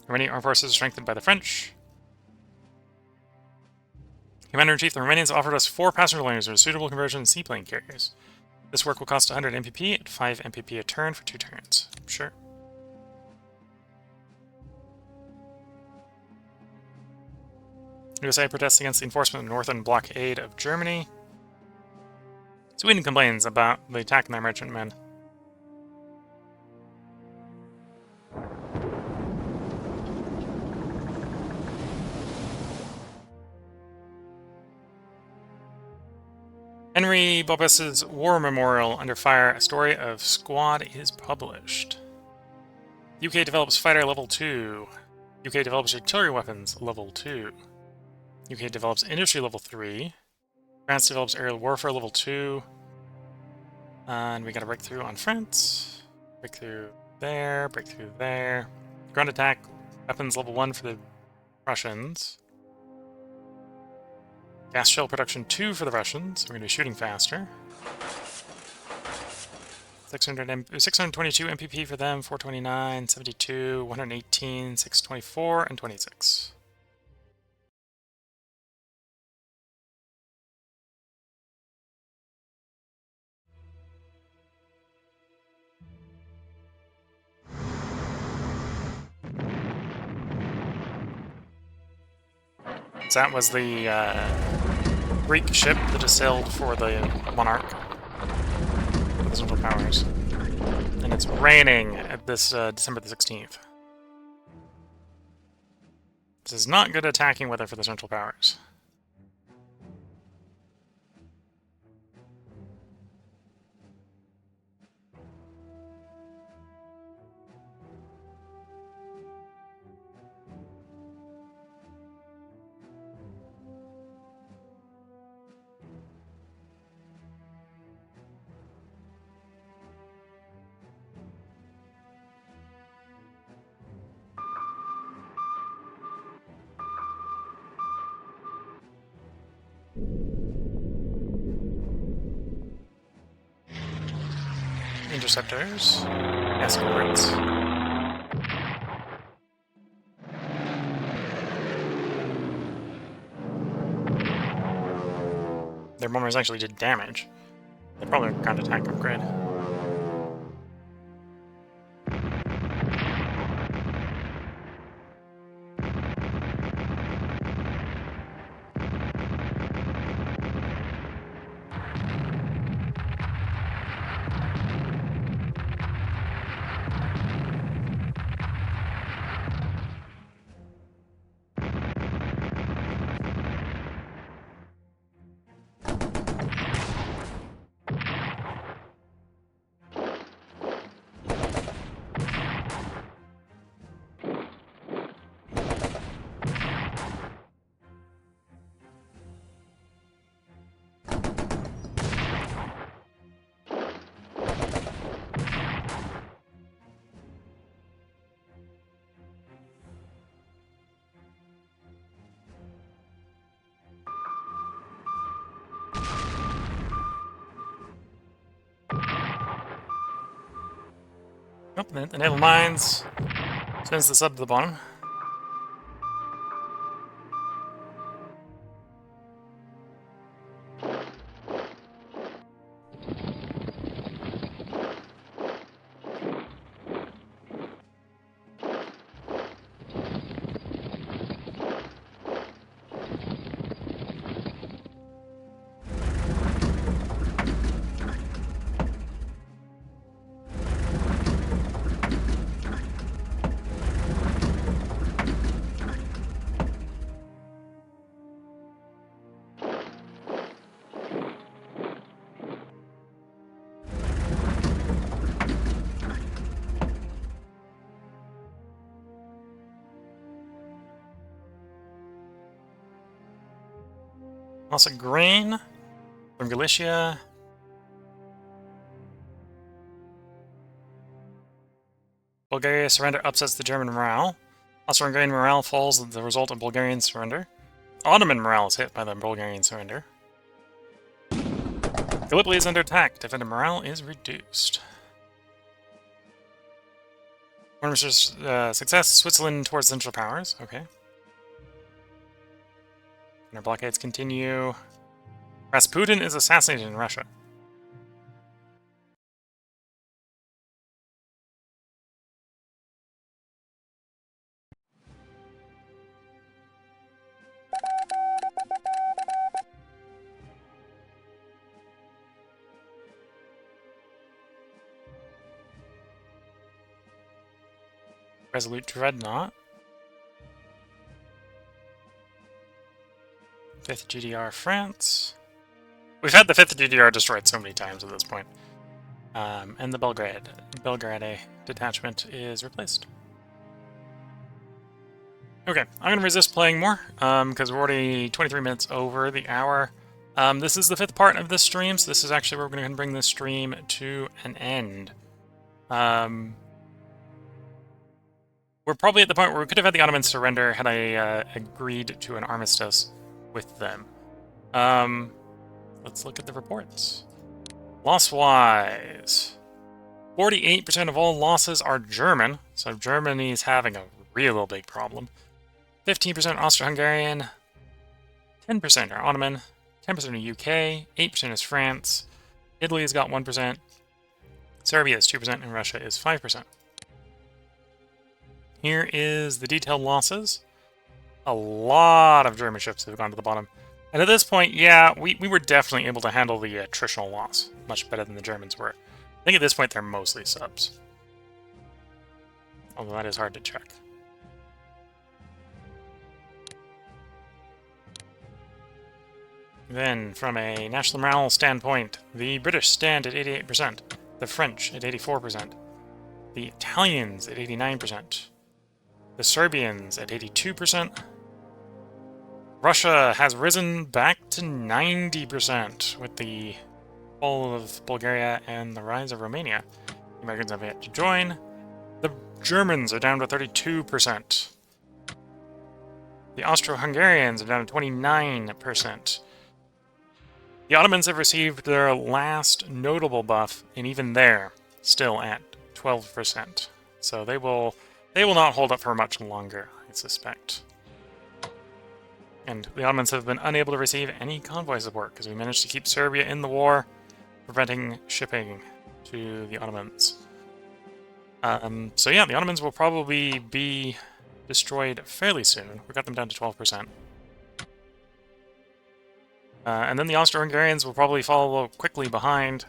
Romanian armed forces are strengthened by the French. Commander-in-Chief, the Romanians offered us 4 passenger liners with suitable conversion seaplane carriers. This work will cost 100 MPP at 5 MPP a turn for 2 turns. Sure. USA protests against the enforcement of the northern blockade of Germany. Sweden complains about the attack on their merchantmen. Henry Bobes's War Memorial Under Fire, a story of Squad is published. UK develops fighter level 2. UK develops artillery weapons level 2. UK develops industry level 3. France develops aerial warfare level 2. And we got a breakthrough on France. Breakthrough there, breakthrough there. Ground attack weapons level 1 for the Russians. Gas shell production 2 for the Russians. We're going to be shooting faster. 622 MPP for them, 429, 72, 118, 624, and 26. So that was the Greek ship that just sailed for the Monarch, for the Central Powers. And it's raining at this December the 16th. This is not good attacking weather for the Central Powers. Interceptors, escorts. Their bombers actually did damage. They probably ground attack upgrade. Oh, the naval mines sends the sub to the bottom. Loss of grain from Galicia. Bulgaria surrender upsets the German morale. Austro-Hungarian morale falls as the result of Bulgarian surrender. Ottoman morale is hit by the Bulgarian surrender. Gallipoli is under attack. Defender morale is reduced. Success. Switzerland towards Central Powers. Okay. And our blockades continue. Rasputin is assassinated in Russia. Resolute Dreadnought. 5th GDR France. We've had the 5th GDR destroyed so many times at this point. And the Belgrade detachment is replaced. Okay, I'm going to resist playing more, because we're already 23 minutes over the hour. This is the 5th part of this stream, so this is actually where we're going to bring this stream to an end. We're probably at the point where we could have had the Ottomans surrender had I agreed to an armistice with them. Let's look at the reports. Loss-wise, 48% of all losses are German, so Germany's having a real big problem. 15% Austro-Hungarian, 10% are Ottoman, 10% are UK, 8% is France, Italy's got 1%, Serbia is 2%, and Russia is 5%. Here is the detailed losses. A lot of German ships have gone to the bottom. And at this point, yeah, we were definitely able to handle the attritional loss much better than the Germans were. I think at this point they're mostly subs. Although that is hard to check. Then, from a national morale standpoint, the British stand at 88%, the French at 84%, the Italians at 89%, the Serbians at 82%, Russia has risen back to 90% with the fall of Bulgaria and the rise of Romania. The Americans have yet to join. The Germans are down to 32%. The Austro-Hungarians are down to 29%. The Ottomans have received their last notable buff, and even there, still at 12%. So they will not hold up for much longer, I suspect. And the Ottomans have been unable to receive any convoy support, because we managed to keep Serbia in the war, preventing shipping to the Ottomans. So yeah, the Ottomans will probably be destroyed fairly soon. We got them down to 12%. And then the Austro-Hungarians will probably follow quickly behind,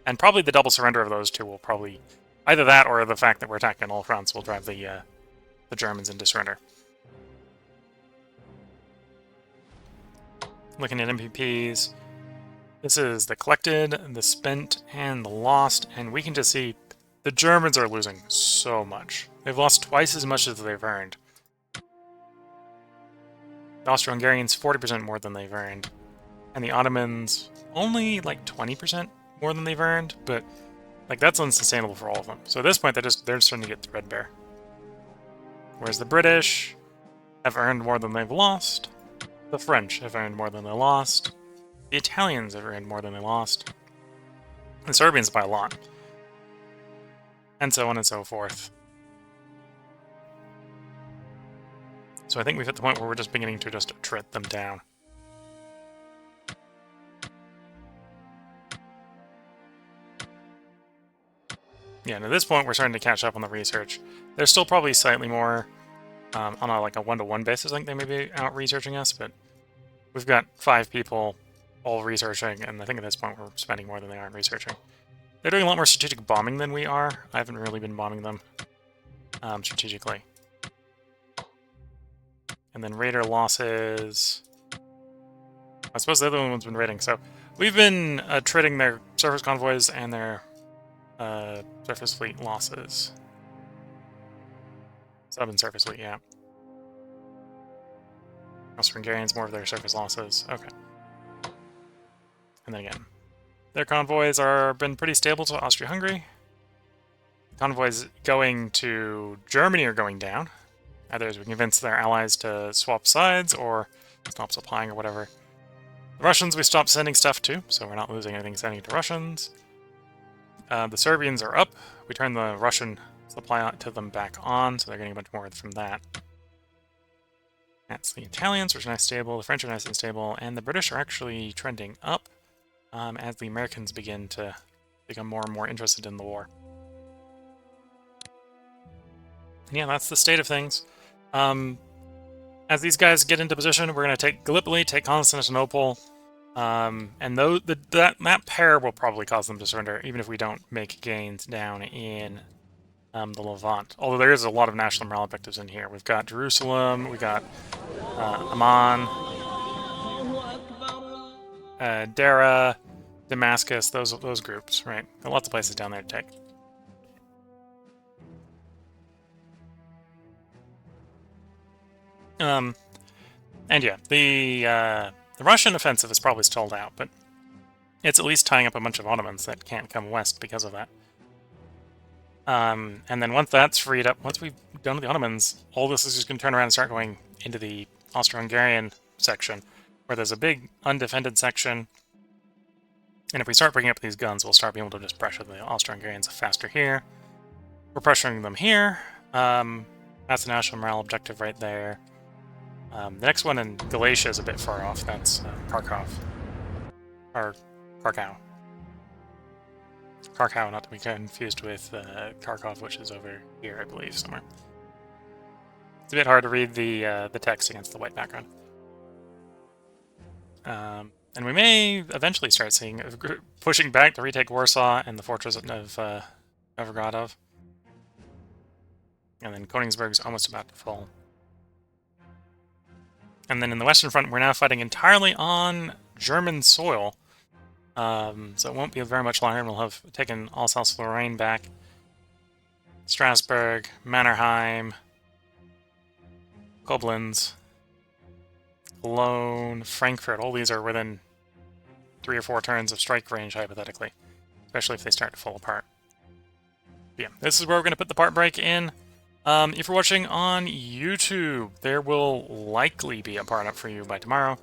and probably the double surrender of those two will probably... Either that or the fact that we're attacking all fronts will drive the Germans into surrender. Looking at MPPs, this is the collected, the spent, and the lost, and we can just see the Germans are losing so much. They've lost twice as much as they've earned. The Austro-Hungarians 40% more than they've earned, and the Ottomans only like 20% more than they've earned, but like that's unsustainable for all of them. So at this point, they're starting to get threadbare. Whereas the British have earned more than they've lost. The French have earned more than they lost. The Italians have earned more than they lost. The Serbians by a lot. and so on and so forth. So I think we've hit the point where we're just beginning to just attrit them down. Yeah, and at this point we're starting to catch up on the research. There's still probably slightly more on a, like a one-to-one basis. I think they may be out researching us, but we've got 5 people all researching, and I think at this point we're spending more than they are in researching. They're doing a lot more strategic bombing than we are. I haven't really been bombing them strategically. And then raider losses. I suppose they're the only ones been raiding. So we've been trading their surface convoys and their surface fleet losses. Sub and surface fleet, yeah. Austro-Hungarians, more of their surface losses. Okay. And then again, their convoys are been pretty stable to Austria-Hungary. Convoys going to Germany are going down. Either as we convince their allies to swap sides or stop supplying or whatever. The Russians we stopped sending stuff to, so we're not losing anything sending to Russians. The Serbians are up. We turned the Russian supply to them back on, so they're getting a bunch more from that. That's the Italians, which are nice stable. The French are nice and stable, and the British are actually trending up as the Americans begin to become more and more interested in the war. And yeah, that's the state of things. As these guys get into position, we're going to take Gallipoli, take Constantinople, and that pair will probably cause them to surrender, even if we don't make gains down in the Levant. Although there is a lot of national morale objectives in here. We've got Jerusalem, we've got Amman, Dera, Damascus, those groups, right? Got lots of places down there to take. And yeah, the Russian offensive is probably stalled out, but it's at least tying up a bunch of Ottomans that can't come west because of that. And then once that's freed up, once we've done with the Ottomans, all this is just going to turn around and start going into the Austro-Hungarian section, where there's a big undefended section. And if we start bringing up these guns, we'll start being able to just pressure the Austro-Hungarians faster here. We're pressuring them here. That's the national morale objective right there. The next one in Galatia is a bit far off. That's Kharkov. Or Kharkov. Kharkov, not to be confused with Kharkov, which is over here, I believe, somewhere. It's a bit hard to read the text against the white background. And we may eventually start seeing pushing back to retake Warsaw and the fortress of Novgorod. And then Königsberg's almost about to fall. And then in the Western Front, we're now fighting entirely on German soil. So it won't be very much longer, and we'll have taken Alsace-Lorraine back. Strasbourg, Mannerheim, Koblenz, Cologne, Frankfurt. All these are within 3 or 4 turns of strike range, hypothetically. Especially if they start to fall apart. But yeah, this is where we're going to put the part break in. If you're watching on YouTube, there will likely be a part up for you by tomorrow.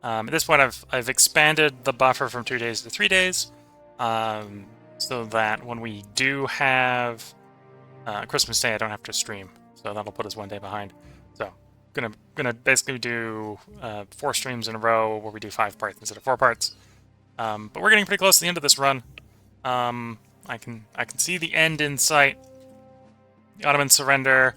At this point, I've expanded the buffer from 2 days to 3 days, so that when we do have Christmas Day, I don't have to stream. So that'll put us 1 day behind. So gonna basically do 4 streams in a row where we do 5 parts instead of 4 parts. But we're getting pretty close to the end of this run. I can see the end in sight. The Ottomans surrender,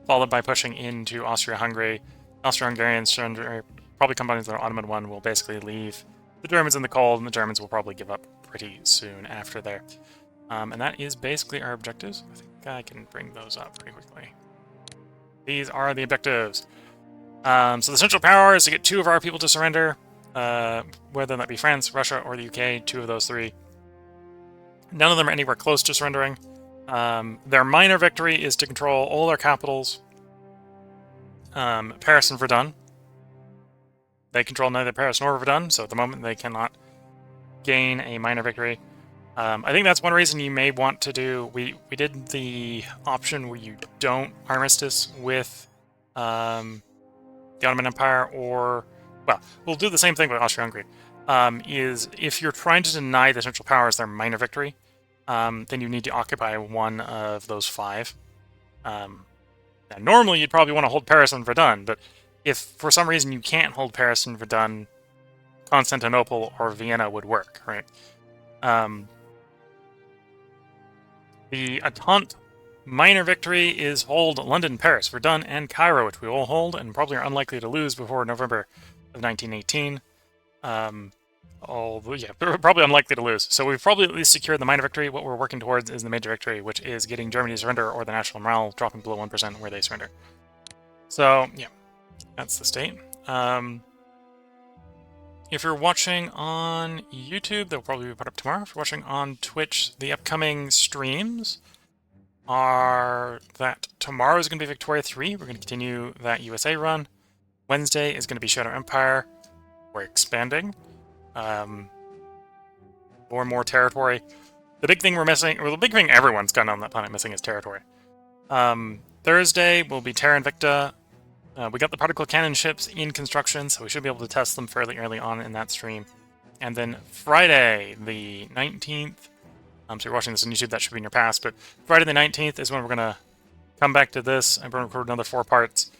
followed by pushing into Austria-Hungary. Austro-Hungarians surrender, probably combined with the Ottoman one, will basically leave the Germans in the cold, and the Germans will probably give up pretty soon after there. And that is basically our objectives. I think I can bring those up pretty quickly. These are the objectives. So the Central Power is to get 2 of our people to surrender, whether that be France, Russia, or the UK, 2 of those 3. None of them are anywhere close to surrendering. Their minor victory is to control all their capitals, Paris and Verdun. They control neither Paris nor Verdun, so at the moment they cannot gain a minor victory. I think that's one reason you may want to do... We did the option where you don't armistice with the Ottoman Empire, or... Well, we'll do the same thing with Austria-Hungary. Is if you're trying to deny the Central Powers their minor victory, then you need to occupy one of those 5. Now, normally, you'd probably want to hold Paris and Verdun, but if for some reason you can't hold Paris and Verdun, Constantinople or Vienna would work, right? The Entente minor victory is hold London, Paris, Verdun, and Cairo, which we will hold and probably are unlikely to lose before November of 1918. Yeah, probably unlikely to lose. So we've probably at least secured the minor victory. What we're working towards is the major victory, which is getting Germany to surrender or the national morale dropping below 1% where they surrender. So, yeah, that's the state. If you're watching on YouTube, they'll probably be put up tomorrow. If you're watching on Twitch, the upcoming streams are that tomorrow is going to be Victoria 3. We're going to continue that USA run. Wednesday is going to be Shadow Empire. We're expanding. More and more territory. The big thing we're missing, or the big thing everyone's got on that planet missing, is territory. Thursday will be Terra Invicta. We got the particle cannon ships in construction, so we should be able to test them fairly early on in that stream. And then Friday, the 19th, so you're watching this on YouTube, that should be in your past, but Friday the 19th is when we're going to come back to this, and we're going to record another 4 parts.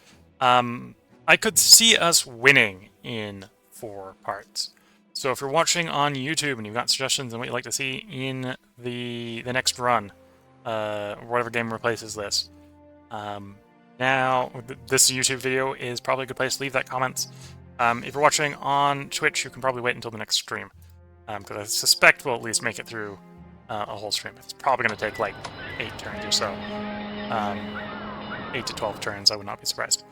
I could see us winning in 4 parts. So if you're watching on YouTube and you've got suggestions on what you'd like to see in the next run, or whatever game replaces this, now this YouTube video is probably a good place to leave that comments. If you're watching on Twitch, you can probably wait until the next stream, because I suspect we'll at least make it through a whole stream. It's probably going to take like 8 turns or so. 8 to 12 turns, I would not be surprised.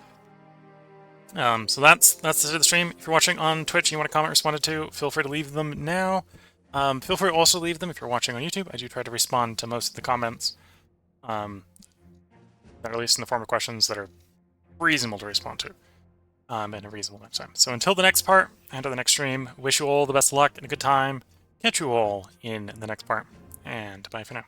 So that's the end of the stream. If you're watching on Twitch and you want to comment, responded to, feel free to leave them now. Feel free to also leave them if you're watching on YouTube. I do try to respond to most of the comments, at least in the form of questions that are reasonable to respond to, in a reasonable amount of time. So until the next part, and to the next stream, wish you all the best of luck and a good time. Catch you all in the next part, and bye for now.